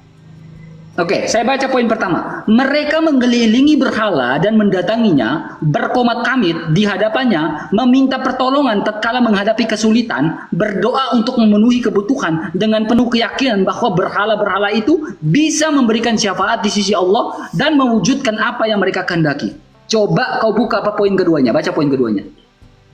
Oke, saya baca poin pertama. Mereka mengelilingi berhala dan mendatanginya, berkomat kamit di hadapannya, meminta pertolongan tatkala menghadapi kesulitan, berdoa untuk memenuhi kebutuhan dengan penuh keyakinan bahwa berhala-berhala itu bisa memberikan syafaat di sisi Allah dan mewujudkan apa yang mereka kehendaki. Coba kau buka apa poin keduanya, baca poin keduanya.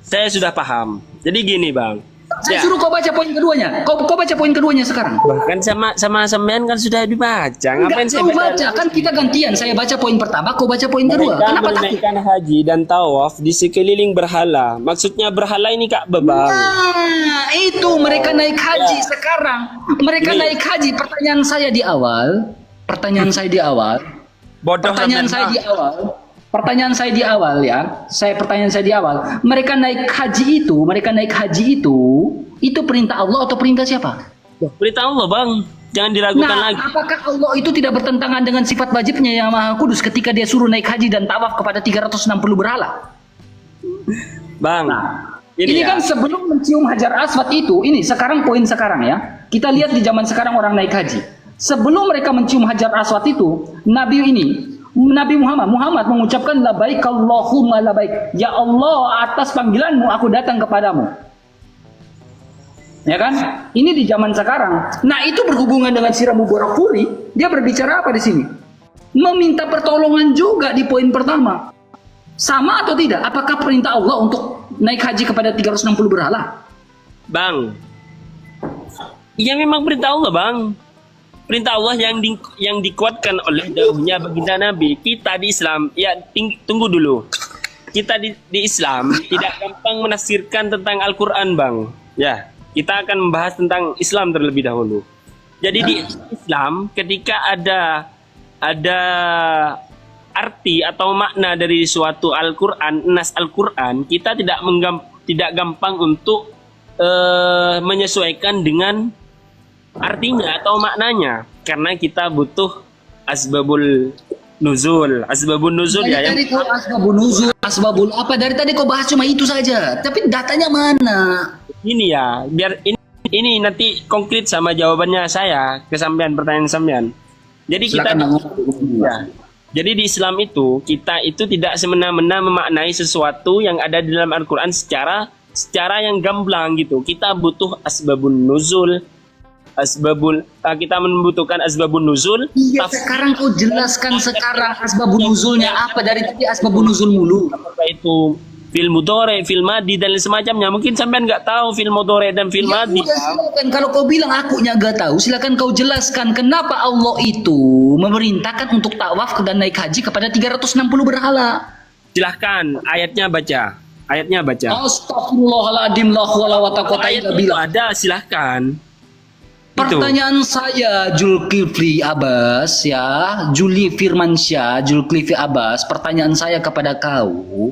Saya sudah paham. Jadi gini, Bang. Saya suruh kau baca poin keduanya. Kau baca poin keduanya sekarang. Bahkan sama sampean kan sudah dibaca. Ngapain saya Kau baca, kan kita gantian. Saya baca poin pertama, kau baca poin kedua. Mereka Kenapa takut? menunaikan haji dan tawaf di sekeliling berhala. Maksudnya berhala ini Ka'bah, Bang. Nah, itu mereka naik haji sekarang. Mereka naik haji. Pertanyaan saya di awal. Bodoh Pertanyaan saya di awal. Pertanyaan saya di awal ya. Pertanyaan saya di awal. Mereka naik haji itu perintah Allah atau perintah siapa? Perintah Allah, Bang. Jangan diragukan Nah, lagi. apakah Allah itu tidak bertentangan dengan sifat wajibnya yang Maha Kudus ketika dia suruh naik haji dan tawaf kepada 360 berhala? Bang. Ini kan sebelum mencium Hajar Aswad itu, ini sekarang poin sekarang ya. Kita lihat di zaman sekarang orang naik haji. Sebelum mereka mencium Hajar Aswad itu, Nabi Muhammad mengucapkan labaik Allahumma labaik. Ya Allah, atas panggilanmu aku datang kepadamu. Ya kan? Ini di zaman sekarang. Nah, itu berhubungan dengan Sirah Mubarak Furi. Dia berbicara apa di sini? Meminta pertolongan juga di poin pertama. Sama atau tidak? Apakah perintah Allah untuk naik haji kepada 360 berhala? Bang. Iya memang perintah Allah, Bang. Perintah Allah yang dikuatkan oleh dahulunya baginda Nabi. Kita di Islam, ya tunggu dulu. Kita di Islam tidak gampang menafsirkan tentang Al-Quran, Bang. Ya, kita akan membahas tentang Islam terlebih dahulu. Jadi di Islam ketika ada arti atau makna dari suatu Al-Quran, nas Al-Quran, kita tidak gampang untuk menyesuaikan dengan artinya atau maknanya, karena kita butuh asbabul nuzul ya. Dari kau asbabul apa? Dari tadi kau bahas cuma itu saja, tapi datanya mana? Ini ya, biar ini nanti konkret sama jawabannya saya ke sampean, pertanyaan sampean. Jadi jadi di Islam itu kita itu tidak semena-mena memaknai sesuatu yang ada di dalam Al-Quran secara yang gamblang gitu. Kita butuh asbabun nuzul. Kita membutuhkan asbabun nuzul. Iya, sekarang kau jelaskan sekarang asbabun nuzulnya apa? Dari tadi asbabun nuzul mulu. Apa itu fil mudhari, fil madi dan semacamnya. Mungkin sampean nggak tahu fil mudhari dan fil madi. Udah, silakan. Kalau kau bilang akunya nggak tahu, silakan kau jelaskan kenapa Allah itu memerintahkan untuk tawaf dan naik haji kepada 360 berhala. Silahkan ayatnya baca. Astagfirullahaladzim la hawla wa la quwwata illa Ayat itu billah. ada, silahkan. Pertanyaan saya Zulkifli Abbas ya, Juli Firmansyah, Zulkifli Abbas, pertanyaan saya kepada kau.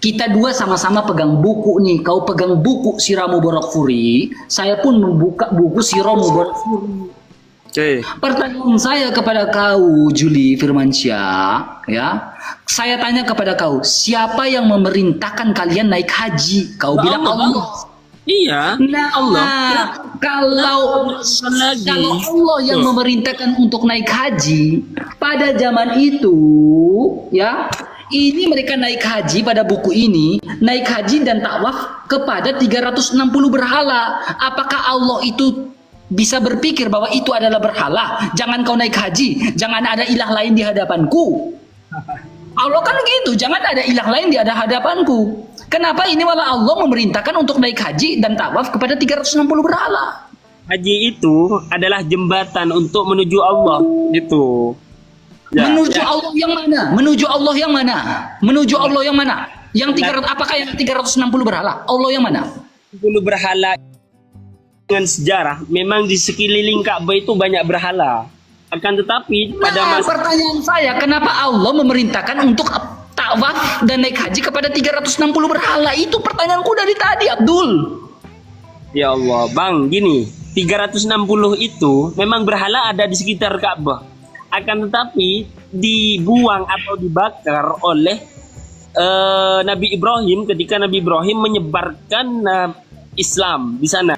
Kita dua sama-sama pegang buku nih. Kau pegang buku Sirah Mubarak Furi, saya pun membuka buku Sirah Mubarak Furi. Oke. Pertanyaan saya kepada kau Juli Firmansyah ya. Saya tanya kepada kau, siapa yang memerintahkan kalian naik haji? Kau bilang Allah. Iya. Nah, Allah. kalau lagi. kalau Allah yang memerintahkan untuk naik haji pada zaman itu, ya, ini mereka naik haji pada buku ini, naik haji dan takwaf kepada 360 berhala. Apakah Allah itu bisa berpikir bahwa itu adalah berhala? Jangan kau naik haji, jangan ada ilah lain di hadapanku. Allah kan gitu, jangan ada ilah lain di hadapanku. Kenapa ini malah Allah memerintahkan untuk naik haji dan tawaf kepada 360 berhala? Haji itu adalah jembatan untuk menuju Allah, gitu. Ya, Menuju ya. Allah yang mana? Menuju Allah yang mana? Menuju Allah yang mana? Yang 300, apakah yang 360 berhala? Allah yang mana? 10 berhala dengan sejarah. Memang di sekeliling Ka'bah itu banyak berhala. Akan tetapi pada Nah, masa pertanyaan saya, kenapa Allah memerintahkan untuk tawaf dan naik haji kepada 360 berhala? Itu pertanyaanku dari tadi, Abdul. Ya Allah, Bang, gini, 360 itu memang berhala ada di sekitar Ka'bah. Akan tetapi dibuang atau dibakar oleh Nabi Ibrahim ketika Nabi Ibrahim menyebarkan Islam di sana.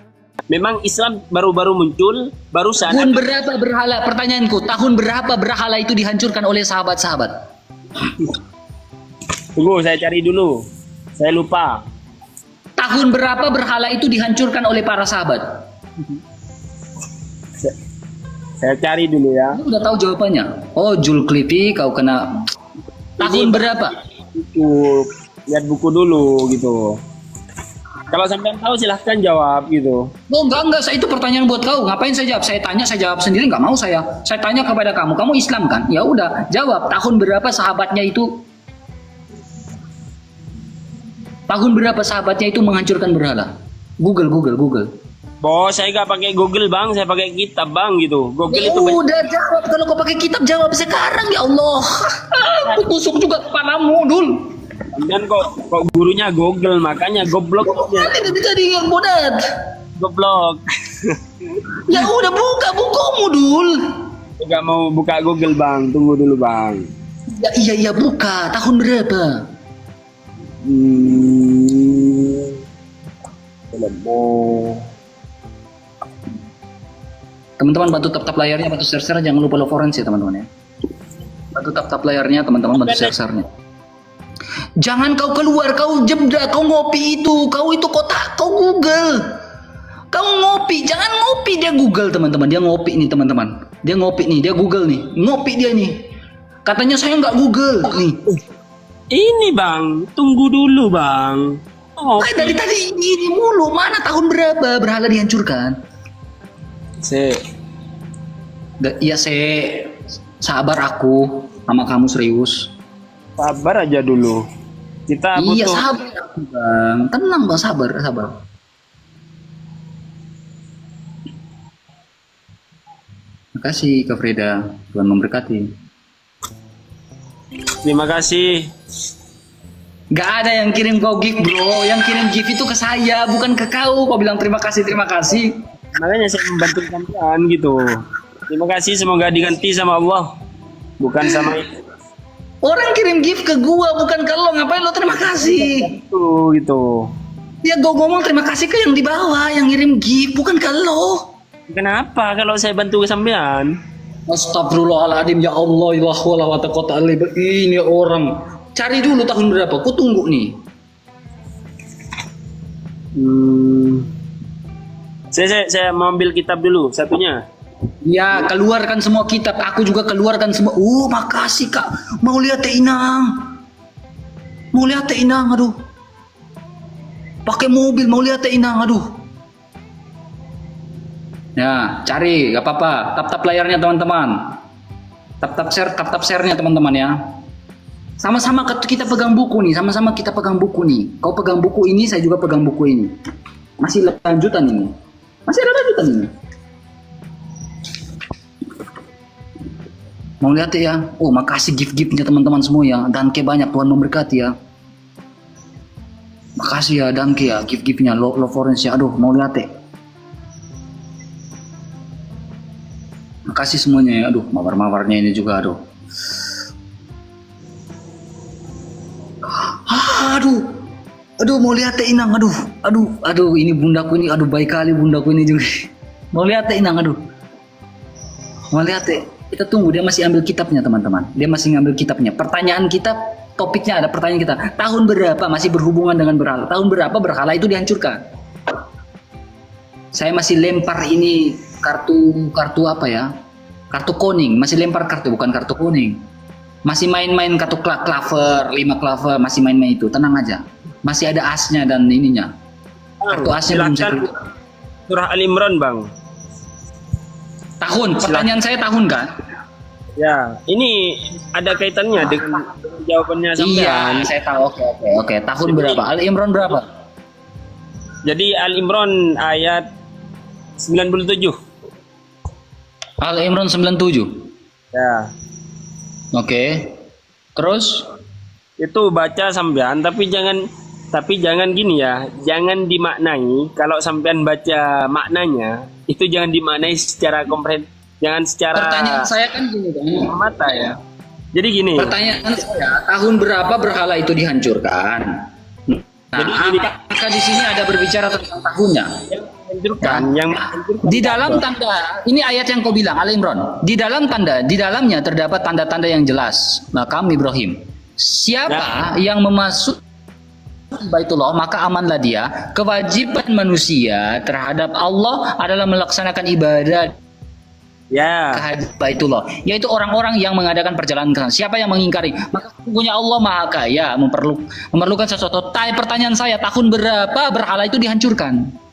Memang Islam baru-baru muncul, barusan. Tahun berapa berhala? Pertanyaanku, tahun berapa berhala itu dihancurkan oleh sahabat-sahabat? Tunggu, saya cari dulu. Saya lupa. Tahun berapa berhala itu dihancurkan oleh para sahabat? Saya cari dulu ya. Lu udah tahu jawabannya. Oh, Zulkifli, kau kena. Tahun berapa? Itu lihat buku dulu gitu. Kalau sampean tahu silahkan jawab gitu. Oh, enggak, itu pertanyaan buat kau. Ngapain saya jawab? Saya tanya, saya jawab sendiri, nggak mau saya. Saya tanya kepada kamu, kamu Islam kan? Ya udah, jawab. Tahun berapa sahabatnya itu? Tahun berapa sahabatnya itu menghancurkan berhala? Google. Bos, saya nggak pakai Google Bang, saya pakai kitab Bang gitu. Google Ya itu udah jawab, kalau kau pakai kitab jawab sekarang, ya Allah. Aku tusuk juga kepalamu, Dul. dan kok gurunya Google, makanya goblok. Tidak bisa diingat bodat. Goblok. Ya udah buka bukumu, Dul. Nggak mau buka Google Bang, tunggu dulu Bang. Ya iya buka. Tahun berapa? Belum mau. Teman-teman bantu tap layarnya, bantu share-share, jangan lupa Loforens ya teman-teman ya. Bantu tap layarnya teman-teman, bantu share-share-nya. Jangan kau keluar, kau jebda, kau ngopi itu, kau itu kotak, kau Google. Kau ngopi, jangan ngopi, dia Google teman-teman, dia ngopi nih teman-teman. Dia ngopi nih, dia Google nih, ngopi dia nih. Katanya saya nggak Google nih. Ini Bang, tunggu dulu Bang. Oh, Dari tadi ini mulu, mana tahun berapa berhala dihancurkan? Iya sabar aku sama kamu serius. Sabar aja dulu. Kita Iya butuh. sabar aku bang, tenang bang, sabar. Makasih Kak Freda, Tuhan memberkati. Terima kasih. Gak ada yang kirim kau gift bro, yang kirim gift itu ke saya bukan ke kau. Kau bilang terima kasih. Makanya saya membantu sampean gitu. Terima kasih, semoga diganti sama Allah, bukan sama itu Orang kirim gift ke gua bukan ke lo, ngapain lo terima kasih? gitu. Ya gua ngomong terima kasih ke yang di bawah, yang ngirim gift bukan ke lo. Kenapa kalau saya bantu ke sampean? Astagfirullahaladzim, ya Allah, ilah wala wa taqata alai. Ini orang cari dulu tahun berapa, ku tunggu nih. Saya mau ambil kitab dulu satunya. Ya keluarkan semua kitab, aku juga keluarkan semua. Makasih Kak, mau lihat Teh Inang, aduh. Pakai mobil mau lihat Teh Inang, aduh. Ya, cari, gak apa-apa. Tap layarnya teman-teman. Tap share-nya teman-teman ya. Sama-sama kita pegang buku nih, Kau pegang buku ini, saya juga pegang buku ini. Masih ada lanjutan ini. Mau lihat ya? Makasih gift-giftnya teman-teman semua ya. Danke banyak, Tuhan memberkati ya. Makasih ya, danke ya, gift-giftnya. Loforens ya, aduh mau lihat ya. Makasih semuanya ya, aduh mawar-mawarnya ini juga, aduh. Aduh, mau lihat Teh Inang, aduh, ini bundaku ini, aduh baik kali bundaku ini juga. Mau lihat Teh Inang, aduh. Mau lihat Teh, kita tunggu, dia masih ambil kitabnya teman-teman. Dia masih ngambil kitabnya. Pertanyaan kita, topiknya ada pertanyaan kita. Tahun berapa masih berhubungan dengan berhala? Tahun berapa berhala itu dihancurkan? Saya masih lempar ini kartu apa ya? Kartu kuning, masih lempar kartu, bukan kartu kuning. Masih main-main kartu claver, 5 claver, masih main-main itu. Tenang aja. Masih ada asnya dan ininya. Kartu asnya belum saya. Surah Al-Imran, Bang. Tahun, pertanyaan saya tahun kan? Ya, ini ada kaitannya dengan jawabannya sampean. Iya, saya tahu. Oke. Tahun berapa? Al-Imran berapa? Jadi Al-Imran ayat 97. Al-Imran 97. Ya. Oke. Terus? Itu baca sampean, tapi jangan gini ya, jangan dimaknai. Kalau sampean baca maknanya, itu jangan dimaknai secara jangan secara Pertanyaan saya kan gini Bang. mata ya. Jadi gini. Pertanyaan saya, tahun berapa berhala itu dihancurkan? Nah, Jadi gini. apakah di sini ada berbicara tentang tahunnya? Yang Di dalam tanda, ini ayat yang kau bilang, Al-Imran. Di dalamnya terdapat tanda-tanda yang jelas. Makam Ibrahim. Siapa yang memasuk Baitullah, maka amanlah dia. Kewajiban manusia terhadap Allah adalah melaksanakan ibadah ya. kehadiran Baitullah, yaitu orang-orang yang mengadakan perjalanan ke sana. Siapa yang mengingkari, maka sesungguhnya Allah Maha Kaya, memerlukan sesuatu. Pertanyaan saya, tahun berapa berhala itu dihancurkan?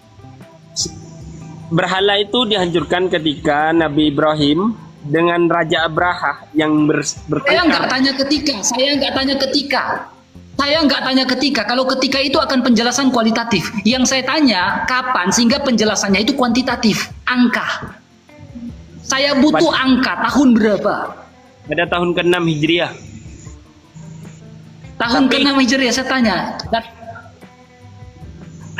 Berhala itu dihancurkan ketika Nabi Ibrahim dengan Raja Abraha yang Saya nggak tanya ketika. Kalau ketika itu akan penjelasan kualitatif. Yang saya tanya kapan, sehingga penjelasannya itu kuantitatif, angka. Saya butuh angka, tahun berapa? Pada tahun ke-6 Hijriah. Tahun ke-6 Hijriah saya tanya.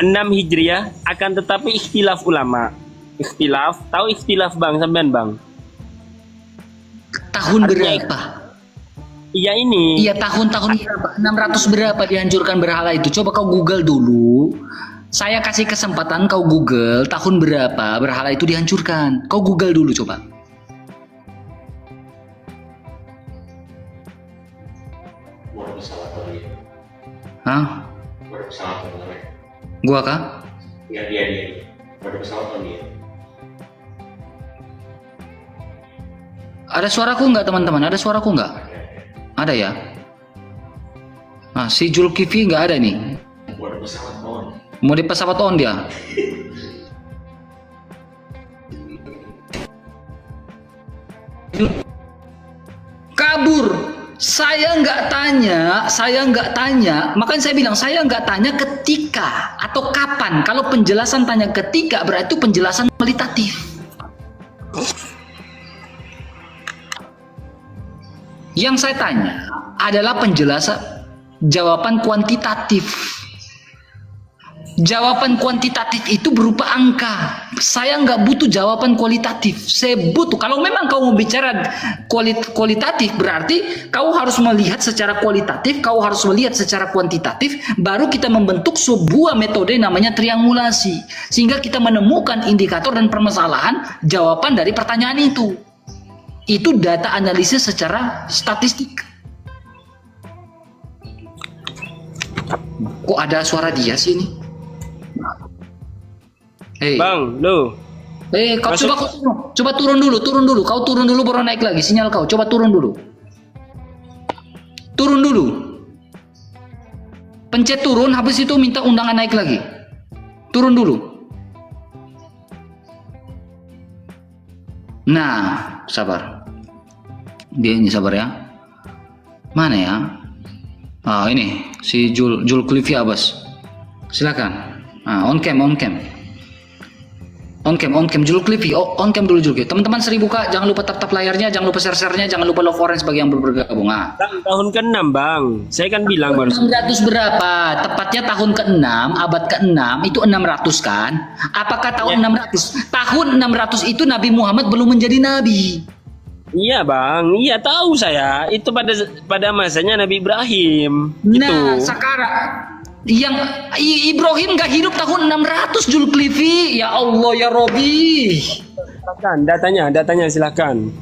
6 Hijriah, akan tetapi ikhtilaf ulama. Tahu ikhtilaf Bang, sampean Bang? Tahun Artinya, berapa? Iya ini. Iya, tahun-tahun berapa? 600 berapa dihancurkan berhala itu? Coba kau Google dulu. Saya kasih kesempatan kau Google tahun berapa berhala itu dihancurkan. Kau Google dulu coba. Hah? Gua kah? Enggak, dia. Ada pesawat on dia. Ada suaraku nggak teman-teman? Ada suaraku nggak? Ada ya? Nah, si Julkifli nggak ada nih. Ada pesawat on. Mau di pesawat on dia. Kabur. Saya nggak tanya. Makanya saya bilang saya nggak tanya ketika atau kapan. Kalau penjelasan tanya ketika berarti itu penjelasan kualitatif. Yang saya tanya adalah penjelasan jawaban kuantitatif. Jawaban kuantitatif itu berupa angka. Saya nggak butuh jawaban kualitatif. Saya butuh, kalau memang kau mau bicara kualitatif, berarti kau harus melihat secara kualitatif, kau harus melihat secara kuantitatif, baru kita membentuk sebuah metode namanya triangulasi. Sehingga kita menemukan indikator dan permasalahan jawaban dari pertanyaan itu. Itu data analisis secara statistik. Kok ada suara dia sih ini? Hey. Bang, lo. Kau coba turun dulu. Kau turun dulu baru naik lagi sinyal kau. Coba turun dulu. Pencet turun, habis itu minta undangan naik lagi. Turun dulu. Nah, sabar. Dia ini sabar ya. Mana ya? Ah, ini si Julkifli Abbas. Silakan. On cam. On cam Julkifli. On cam dulu Julkifli. Teman-teman 1000 Kak, jangan lupa tap layarnya, jangan lupa share-nya, jangan lupa love orange bagi yang bergabung. Tahun ke-6 Bang. Saya kan bilang baru 600 berapa? Tepatnya tahun ke-6, abad ke-6 itu 600 kan? Apakah tahun 600? Tahun 600 itu Nabi Muhammad belum menjadi nabi. Iya Bang, iya tahu saya. Itu pada masanya Nabi Ibrahim. Nah, Itu. Yang Ibrahim gak hidup tahun 600 Zulkifli. Ya Allah ya Robi. Silakan datanya silakan.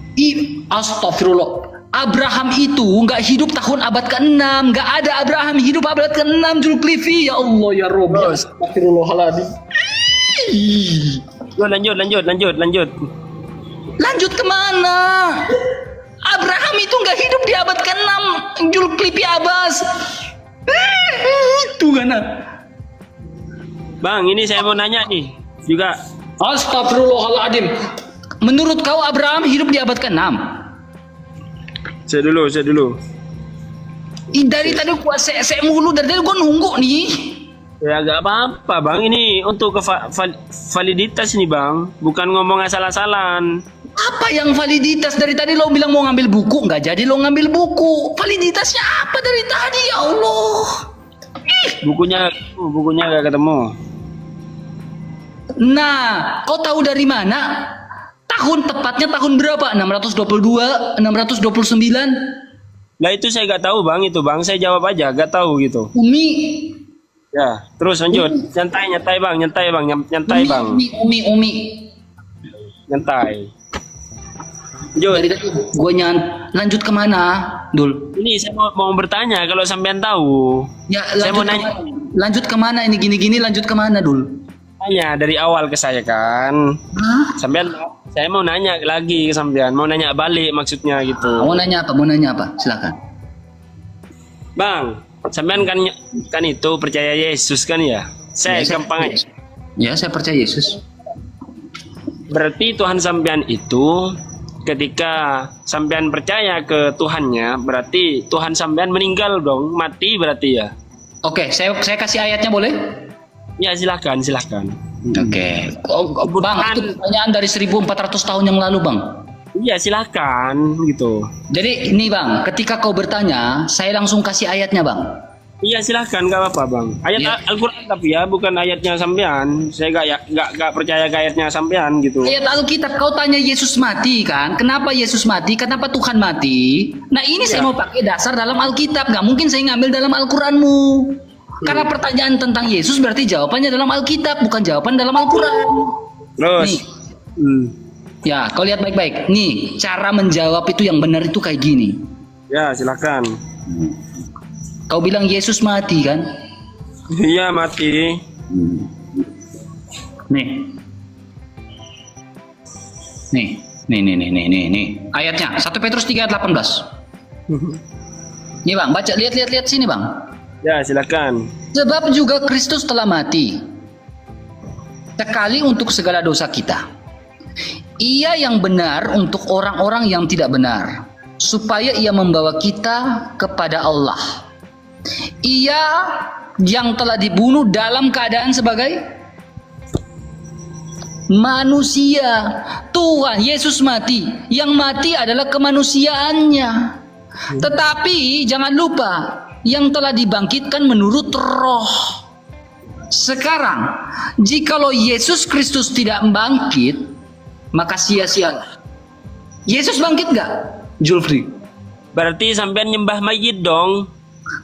Astagfirullah. Abraham itu nggak hidup tahun abad ke-6. Nggak ada Abraham hidup abad ke-6 Zulkifli. Ya Allah ya Robi. Astagfirullahaladzim. Lanjut. Lanjut kemana? Abraham itu nggak hidup di abad ke-6 Zulkifli Abbas. Itu kan. Bang, ini saya mau nanya nih juga. Astagfirullahaladzim. Menurut kau Abraham hidup di abad ke-6? Saya dulu. Dari tadi saya mulu dari tadi gua nunggu nih. Ya gak apa-apa bang, ini untuk validitas nih bang, bukan ngomong asal-asalan. Apa yang validitas? Dari tadi lo bilang mau ngambil buku, nggak jadi lo ngambil buku. Validitasnya apa dari tadi ya Allah? Bukunya gak ketemu. Nah, kau tahu dari mana? Tahun tepatnya tahun berapa? 622, 629? Lah itu saya gak tahu bang, itu bang, saya jawab aja, gak tahu gitu. Umi. Ya, terus lanjut. Nyantai bang. Umi. Nyantai. Dari tadi gue lanjut kemana, Dul? Ini saya mau bertanya kalau sampean tahu. Ya, saya mau nanya. Lanjut kemana ini gini-gini? Lanjut kemana, Dul? Tanya dari awal ke saya kan. Hah? Sampean, saya mau nanya lagi ke sampean, mau nanya balik maksudnya gitu. Mau nanya apa? Silakan. Bang, sampean kan itu percaya Yesus kan ya? Saya gampang aja. Ya, saya percaya Yesus. Berarti Tuhan sampean itu ketika sampean percaya ke Tuhannya, berarti Tuhan sampean meninggal dong, mati berarti ya. Oke, saya kasih ayatnya boleh? Ya silakan. Oke. Bang, itu pertanyaan dari 1400 tahun yang lalu, Bang. Iya, silakan gitu. Jadi ini, Bang, ketika kau bertanya, saya langsung kasih ayatnya, Bang. Iya, silakan, gak apa-apa, Bang. Ayat Ya. Al-Qur'an tapi ya, bukan ayatnya sampean. Saya gak percaya ke ayatnya sampean gitu. Ayat Alkitab, kau tanya Yesus mati kan? Kenapa Yesus mati? Kenapa Tuhan mati? Nah, ini saya mau pakai dasar dalam Alkitab. Gak mungkin saya ngambil dalam Al-Quranmu. Karena pertanyaan tentang Yesus berarti jawabannya dalam Alkitab, bukan jawaban dalam Al-Quran. Terus. Nih. Ya, kau lihat baik-baik. Nih, cara menjawab itu yang benar itu kayak gini. Ya, silakan. Kau bilang Yesus mati kan? Iya, mati. Nih. Ayatnya 1 Petrus 3 ayat 18. Nih, Bang, baca lihat sini, Bang. Ya, silakan. Sebab juga Kristus telah mati sekali untuk segala dosa kita. Ia yang benar untuk orang-orang yang tidak benar, supaya ia membawa kita kepada Allah. Ia yang telah dibunuh dalam keadaan sebagai manusia. Tuhan Yesus mati. Yang mati adalah kemanusiaannya. Tetapi jangan lupa, yang telah dibangkitkan menurut roh. Sekarang, jikalau Yesus Kristus tidak bangkit, maka sia-sialah. Yesus bangkit gak, Julfri? Berarti sampean nyembah mayit dong.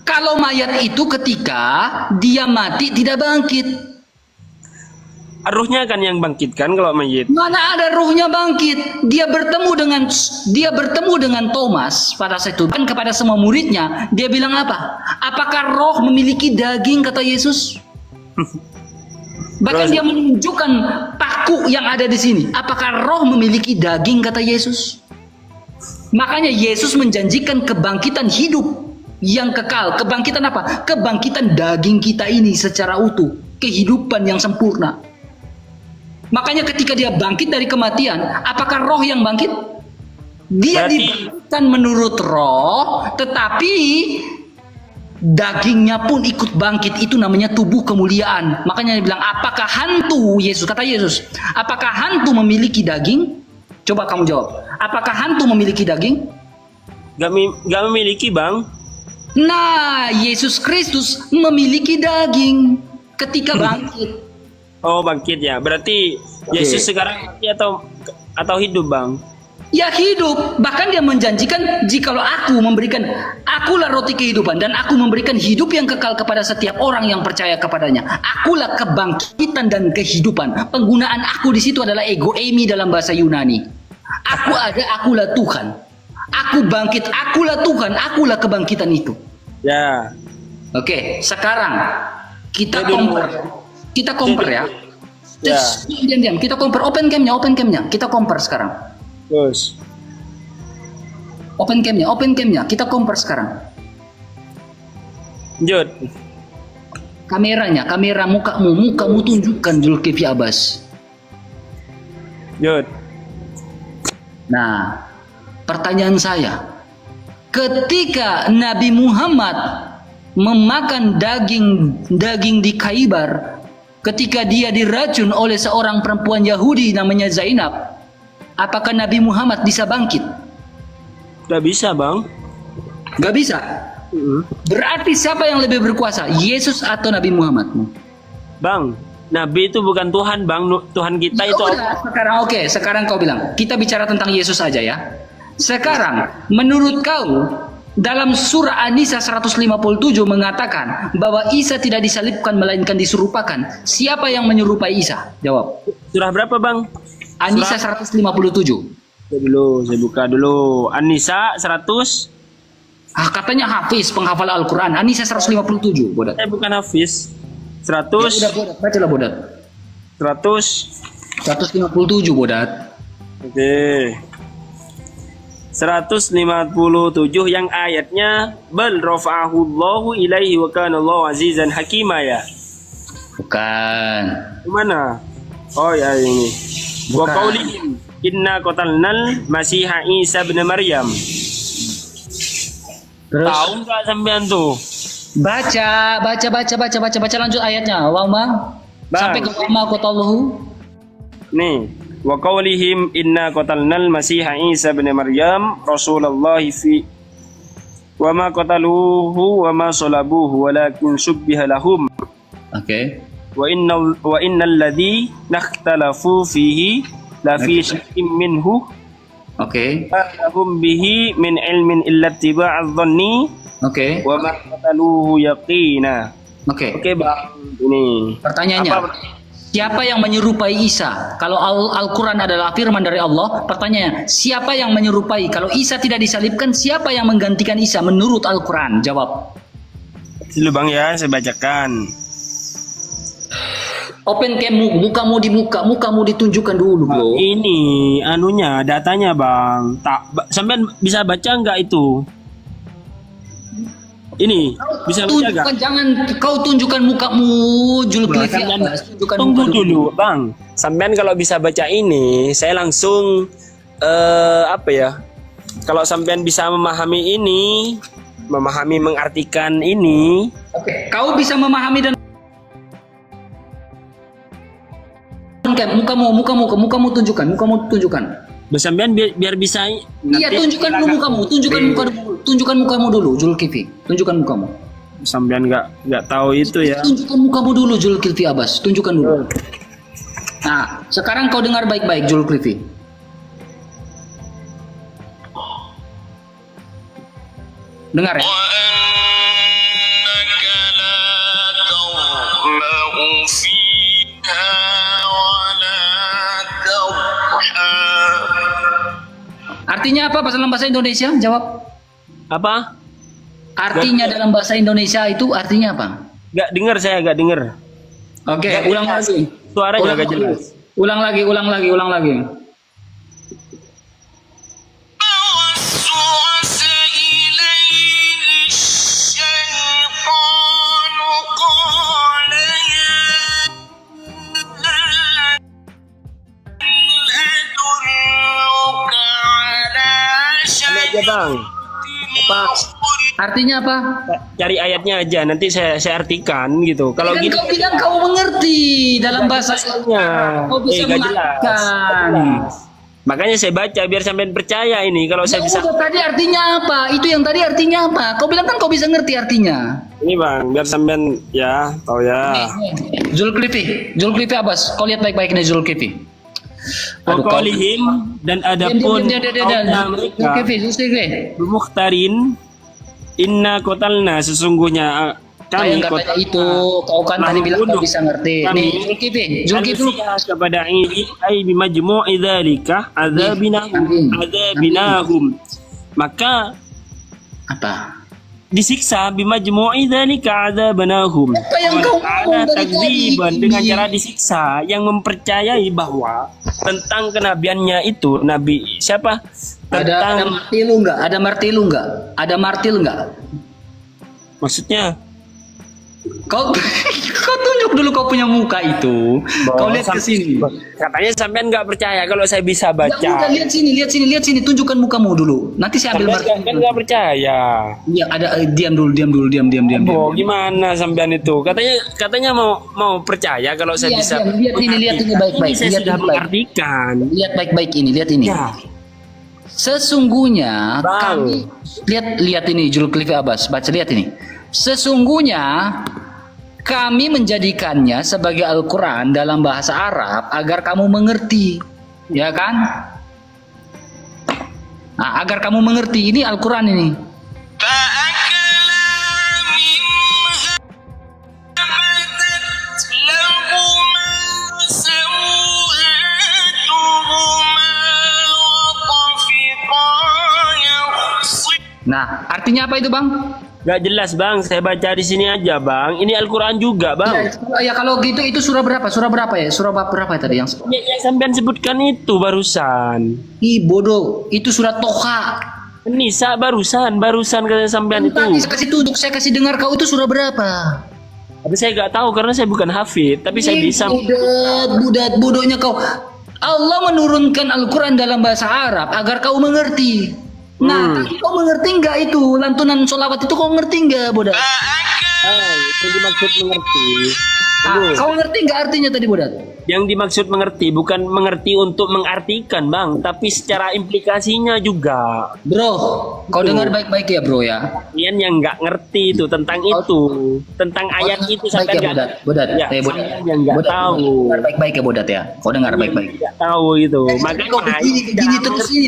Kalau mayat itu ketika dia mati tidak bangkit. Ruhnya kan yang bangkitkan kalau mayit. Mana ada ruhnya bangkit? Dia bertemu dengan Thomas pada saat itu, dan kepada semua muridnya dia bilang apa? Apakah roh memiliki daging, kata Yesus? Bahkan dia menunjukkan paku yang ada di sini. Apakah roh memiliki daging, kata Yesus? Makanya Yesus menjanjikan kebangkitan hidup yang kekal. Kebangkitan apa? Kebangkitan daging kita ini secara utuh, kehidupan yang sempurna. Makanya ketika dia bangkit dari kematian, apakah roh yang bangkit? Dia dibangkitkan menurut roh, tetapi dagingnya pun ikut bangkit. Itu namanya tubuh kemuliaan. Makanya dia bilang, apakah hantu, Yesus, kata Yesus, apakah hantu memiliki daging? Coba kamu jawab. Apakah hantu memiliki daging? Gak memiliki, Bang. Nah, Yesus Kristus memiliki daging ketika bangkit. Oh, bangkit ya. Berarti Yesus sekarang mati atau hidup, Bang? Ya hidup. Bahkan dia menjanjikan, jikalau aku memberikan, akulah roti kehidupan, dan aku memberikan hidup yang kekal kepada setiap orang yang percaya kepadanya. Akulah kebangkitan dan kehidupan. Penggunaan aku di situ adalah ego eimi dalam bahasa Yunani. Aku ada, akulah Tuhan. Aku bangkit, akulah Tuhan, akulah kebangkitan itu. Ya. Oke, sekarang kita compare. Kita compare ya. Ya. Diam. Kita compare, open cam-nya. Kita compare sekarang. Terus. Open cam-nya. Kita compare sekarang. Lanjut. Kamera mukamu tunjukkan Zulkifli Abbas. Lanjut. Nah, pertanyaan saya, ketika Nabi Muhammad memakan daging di Khaybar, ketika dia diracun oleh seorang perempuan Yahudi namanya Zainab, apakah Nabi Muhammad bisa bangkit? Gak bisa, Bang. Gak bisa. Berarti siapa yang lebih berkuasa, Yesus atau Nabi Muhammad? Bang, Nabi itu bukan Tuhan, Bang. Tuhan kita itu Sekarang kau bilang, kita bicara tentang Yesus aja ya. Sekarang, menurut kau, dalam surah An-Nisa 157 mengatakan bahwa Isa tidak disalibkan melainkan diserupakan. Siapa yang menyerupai Isa? Jawab. Surah berapa, Bang? An-Nisa 157. Saya buka dulu. An-Nisa 100. Katanya Hafiz, penghafal Al-Quran. An-Nisa 157, Bodat. Saya bukan Hafiz. 100. Ya, Bodat. Bacalah, Bodat. 157, Bodat. Oke. 157 yang ayatnya bal rafa'ahu Allahu ilaihi wa kana Allahu azizan hakima ya. Bukan. Mana? Oh ya ini. Wa qaulihim inna qatalnal masiha Isa bin Maryam. Terus tahu enggak sampean tuh? Baca lanjut ayatnya. Wa ma sampai ke wa ma qatalhu. Nih, wa qaulihim inna qatalnal masiha Isa bin Maryam Rasulullah fi wa ma qataluhu wa ma salabuhu walakin subbiha lahum. Oke. Wa innal ladzi nakhtalafu fihi la fi syakkin minhu. Oke. Lahum bihi min ilmin illa ittiba'adh dhanni. Oke. Wa ma qataluhu yaqina. Oke. Oke, Bang. Ini. Pertanyaannya, siapa yang menyerupai Isa? Kalau Al-Quran adalah firman dari Allah, pertanyaannya, siapa yang menyerupai? Kalau Isa tidak disalibkan, siapa yang menggantikan Isa menurut Al-Quran? Jawab. Dulu, Bang, ya, saya bacakan. Open cam, mukamu dibuka, mukamu ditunjukkan dulu, bro. Ini anunya, datanya, Bang. Sampean bisa baca nggak itu? Ini bisa baca nggak? Jangan kau tunjukkan mukamu, Zulkifli. Tunggu dulu, Bang. Sampean kalau bisa baca ini, saya langsung apa ya? Kalau sampean bisa memahami ini, mengartikan ini. Oke. Kau bisa memahami dan mukamu tunjukkan. Sampean biar bisa. Iya, tunjukkan dulu mukamu, tunjukkan mukamu dulu, Zulkifli. Tunjukkan mukamu. Sampean nggak tahu itu ya. Tunjukkan mukamu dulu, Zulkifli Abbas. Tunjukkan dulu. Nah, sekarang kau dengar baik-baik, Zulkifli. Dengar ya. Artinya apa dalam bahasa Indonesia? Jawab. Apa? Artinya dalam bahasa Indonesia itu artinya apa? Gak dengar, saya gak dengar. Oke, ulang lagi. Suaranya gak jelas. Ulang lagi. Bang, apa artinya apa? Cari ayatnya aja, nanti saya artikan gitu. Kalau gitu kau bilang kau mengerti dalam bahasanya, kau bisa mengartikan. Makanya saya baca biar sampean percaya ini. Kalau saya bisa. Tadi artinya apa? Itu yang tadi artinya apa? Kau bilang kan kau bisa ngerti artinya. Ini, Bang, biar sampean ya tahu ya. Zulkifli Abbas, kau lihat baik-baik nih, Zulkifli. Aduh, kau- Wakolihim dan adapun kaumnya mereka Oke, Fis, Mukhtarin inna kotalna sesungguhnya Saya kami nggak tanya itu, kau kan tadi bilang kau bisa ngerti. Kami- Nih, Zulkifli. Alfiha kepada ini ay bimajmu'i dzalika adzabinahum maka Apa? disiksa bimajmu'i dzalika adzabnahum Apa yang kau ngomong dari takdziban tadi? dengan cara disiksa yang mempercayai bahwa tentang kenabiannya itu nabi siapa Ada tentang martilu nggak? Ada martilu nggak? Ada martil nggak? maksudnya Kau kau tunjuk dulu kau punya muka itu. Kau lihat ke sini. katanya sampean nggak percaya kalau saya bisa Ya, udah, baca lihat sini. Tunjukkan mukamu dulu. Nanti saya ambil sampean kan martil. nggak percaya. Ya, ada diam dulu. Oh, gimana sampean itu? Katanya mau percaya kalau saya Iya, bisa. diam. Lihat ini baik-baik. Ini saya Lihat sudah ini baik. mengartikan. Lihat baik-baik ini, lihat ini. Ya, Sesungguhnya Bang. kami lihat ini Zulkifli Abbas, baca lihat ini. Sesungguhnya kami menjadikannya sebagai Al-Qur'an dalam bahasa Arab agar kamu mengerti, ya kan? Nah, agar kamu mengerti ini Al-Qur'an ini. Nah, artinya apa itu, Bang? nggak jelas bang. Saya baca di sini aja bang. Ini Al-Quran juga bang. Ya kalau gitu itu surah berapa? Surah berapa ya? Surah berapa ya tadi yang? Yang sampean sebutkan itu barusan. Ih bodoh, itu surat Toha. Nisa barusan kata sampean itu. Tadi saya kasih tunjuk, saya kasih dengar kau itu surah berapa? Tapi saya nggak tahu karena saya bukan hafid. Tapi saya bisa. Budat, bodohnya kau. Allah menurunkan Al-Quran dalam bahasa Arab agar kau mengerti. Nah, tadi kau mengerti nggak itu? Lantunan sholawat itu kau ngerti nggak, bodat? Yang dimaksud mengerti. Kau ngerti nggak artinya tadi, bodat? Yang dimaksud mengerti bukan mengerti untuk mengartikan bang, tapi secara implikasinya juga. Bro, kau dengar baik-baik ya, bro ya. Kalian yang nggak ngerti itu tentang itu, tentang ayat itu Baik sampai ya, bodat. Bodat, Ya, bodat. yang nggak Bodat, tahu. dengar baik-baik ya, bodat ya. Kau dengar baik-baik. Nggak tahu itu. Makanya Kau begini terus ini,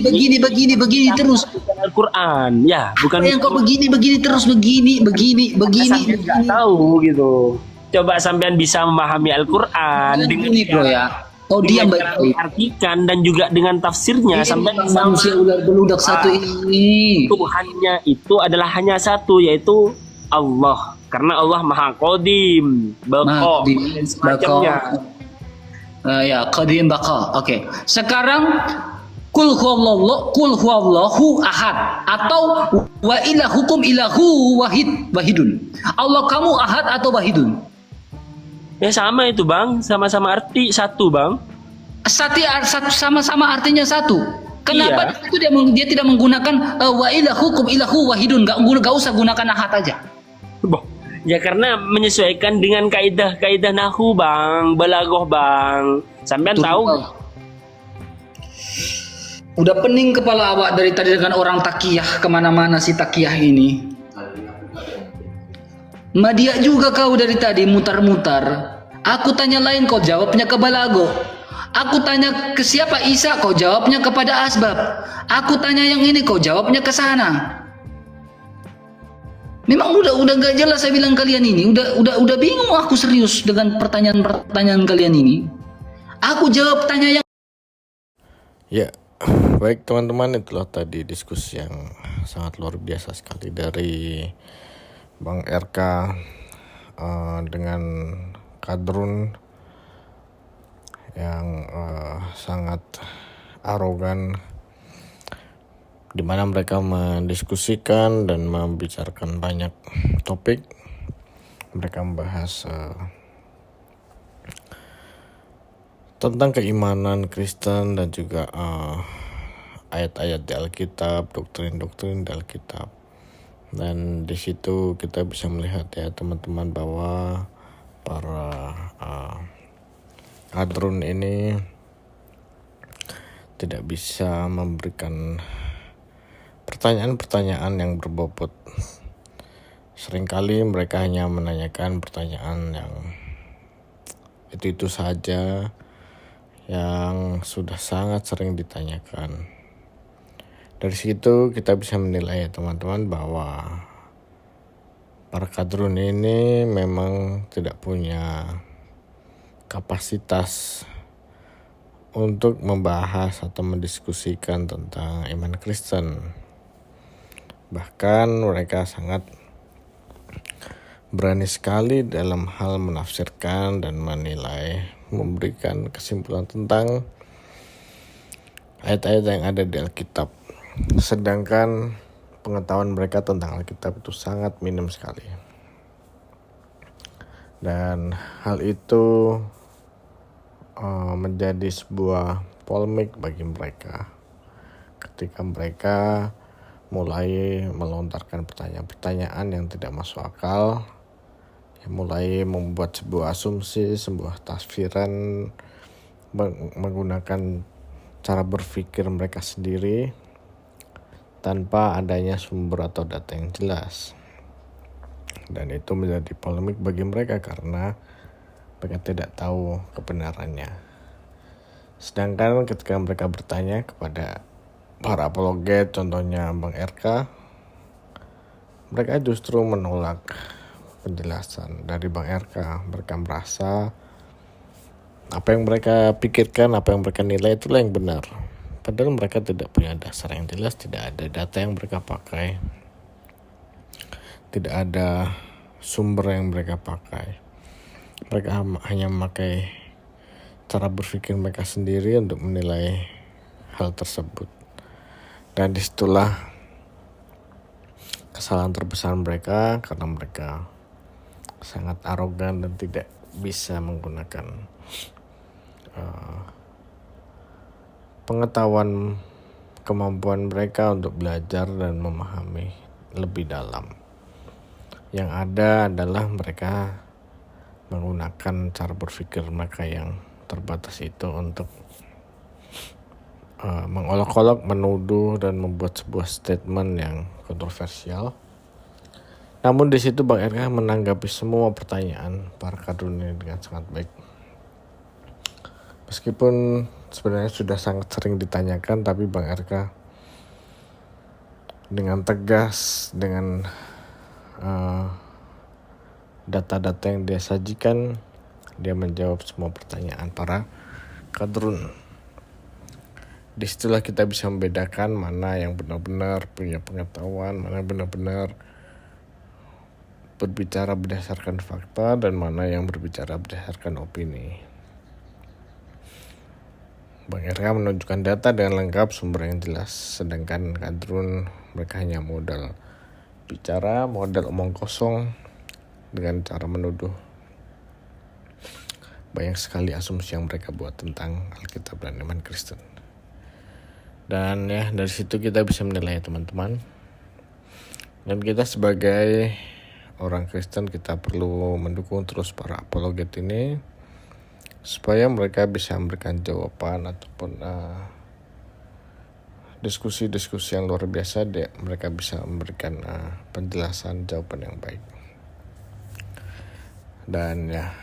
begini terus. bukan Al-Quran, ya bukan. Yang kau begini terus begini. Sampai nggak tahu gitu. Coba sampean bisa memahami Al-Quran dengan Ini bro ya. Kau diam cara baik-baik. mengartikan dan juga dengan tafsirnya sampai bisa Manusia ular beludak satu ini. Tuhannya itu adalah hanya satu, yaitu Allah. Karena Allah Maha Qadim, Baqa, dan semacamnya. Ya, qadim baqa. Oke. Sekarang Kul huwallahu ahad atau wa ilahukum ilahu wahidun. Allah kamu ahad atau wahidun? Ya sama itu bang, sama-sama arti satu bang. Sama-sama artinya satu. Kenapa itu dia tidak menggunakan wa ilahukum ilahu wahidun? Gak usah gunakan ahad aja. Ya karena menyesuaikan dengan kaidah nahu bang, balaghah bang. Sampean tahu? Udah pening kepala awak dari tadi dengan orang takiyah kemana-mana si takiyah ini. Madia juga kau dari tadi mutar-mutar. Aku tanya lain kau jawabnya ke balago. Aku tanya ke siapa Isa kau jawabnya kepada asbab. Aku tanya yang ini kau jawabnya ke sana. Memang udah gak jelas saya bilang kalian ini. Udah bingung aku serius dengan pertanyaan kalian ini. Aku jawab tanya yang Ya, baik teman-teman, itulah tadi diskusi yang sangat luar biasa sekali dari Bang RK dengan Kadrun yang sangat arogan, di mana mereka mendiskusikan dan membicarakan banyak topik. Mereka membahas tentang keimanan Kristen dan juga ayat-ayat di Alkitab, doktrin-doktrin di Alkitab. Dan di situ kita bisa melihat ya teman-teman bahwa para Kadrun ini tidak bisa memberikan pertanyaan-pertanyaan yang berbobot. Seringkali mereka hanya menanyakan pertanyaan yang itu saja, yang sudah sangat sering ditanyakan. Dari situ kita bisa menilai ya teman-teman bahwa para kadrun ini memang tidak punya kapasitas untuk membahas atau mendiskusikan tentang iman Kristen. Bahkan mereka sangat berani sekali dalam hal menafsirkan dan menilai, memberikan kesimpulan tentang ayat-ayat yang ada di Alkitab. Sedangkan pengetahuan mereka tentang Alkitab itu sangat minim sekali. Dan hal itu menjadi sebuah polemik bagi mereka ketika mereka mulai melontarkan pertanyaan-pertanyaan yang tidak masuk akal, yang mulai membuat sebuah asumsi, sebuah tafsiran menggunakan cara berpikir mereka sendiri tanpa adanya sumber atau data yang jelas. Dan itu menjadi polemik bagi mereka karena mereka tidak tahu kebenarannya. Sedangkan ketika mereka bertanya kepada para apologet, contohnya Bang RK, mereka justru menolak penjelasan dari Bang RK. Mereka merasa apa yang mereka pikirkan, apa yang mereka nilai itulah yang benar. Padahal mereka tidak punya dasar yang jelas, tidak ada data yang mereka pakai, tidak ada sumber yang mereka pakai. Mereka hanya memakai cara berpikir mereka sendiri untuk menilai hal tersebut. Dan disitulah kesalahan terbesar mereka, karena mereka sangat arogan dan tidak bisa menggunakan pengetahuan, kemampuan mereka untuk belajar dan memahami lebih dalam. Yang ada adalah mereka menggunakan cara berpikir mereka yang terbatas itu untuk mengolok-olok, menuduh dan membuat sebuah statement yang kontroversial. Namun di situ Bang RK menanggapi semua pertanyaan para kadrun ini dengan sangat baik. Meskipun sebenarnya sudah sangat sering ditanyakan, tapi Bang RK dengan tegas, dengan data-data yang dia sajikan, dia menjawab semua pertanyaan para kadrun. Disitulah kita bisa membedakan mana yang benar-benar punya pengetahuan, mana yang benar-benar berbicara berdasarkan fakta, dan mana yang berbicara berdasarkan opini. Bang RK menunjukkan data dengan lengkap, sumber yang jelas, sedangkan kadrun mereka hanya modal bicara, modal omong kosong dengan cara menuduh. Banyak sekali asumsi yang mereka buat tentang Alkitab dan iman Kristen. Dan ya, dari situ kita bisa menilai teman-teman. Dan kita sebagai orang Kristen, kita perlu mendukung terus para apologet ini supaya mereka bisa memberikan jawaban ataupun diskusi-diskusi yang luar biasa. Mereka bisa memberikan penjelasan, jawaban yang baik. Dan ya,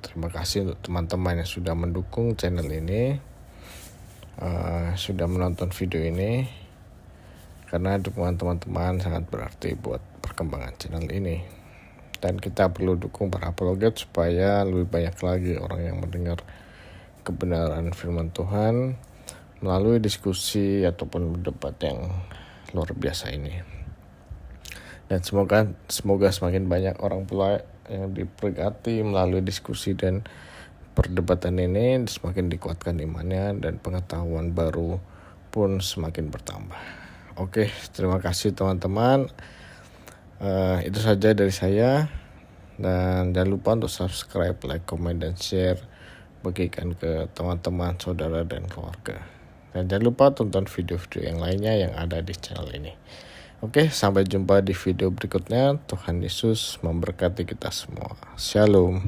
terima kasih untuk teman-teman yang sudah mendukung channel ini, sudah menonton video ini, karena dukungan teman-teman sangat berarti buat perkembangan channel ini. Dan kita perlu dukung para apologet supaya lebih banyak lagi orang yang mendengar kebenaran firman Tuhan melalui diskusi ataupun debat yang luar biasa ini. Dan semoga semakin banyak orang pula yang diberkati melalui diskusi dan perdebatan ini, semakin dikuatkan imannya dan pengetahuan baru pun semakin bertambah. Oke, terima kasih teman-teman. Itu saja dari saya, dan jangan lupa untuk subscribe, like, comment, dan share, bagikan ke teman-teman, saudara, dan keluarga. Dan jangan lupa tonton video-video yang lainnya yang ada di channel ini. Oke, sampai jumpa di video berikutnya. Tuhan Yesus memberkati kita semua. Shalom.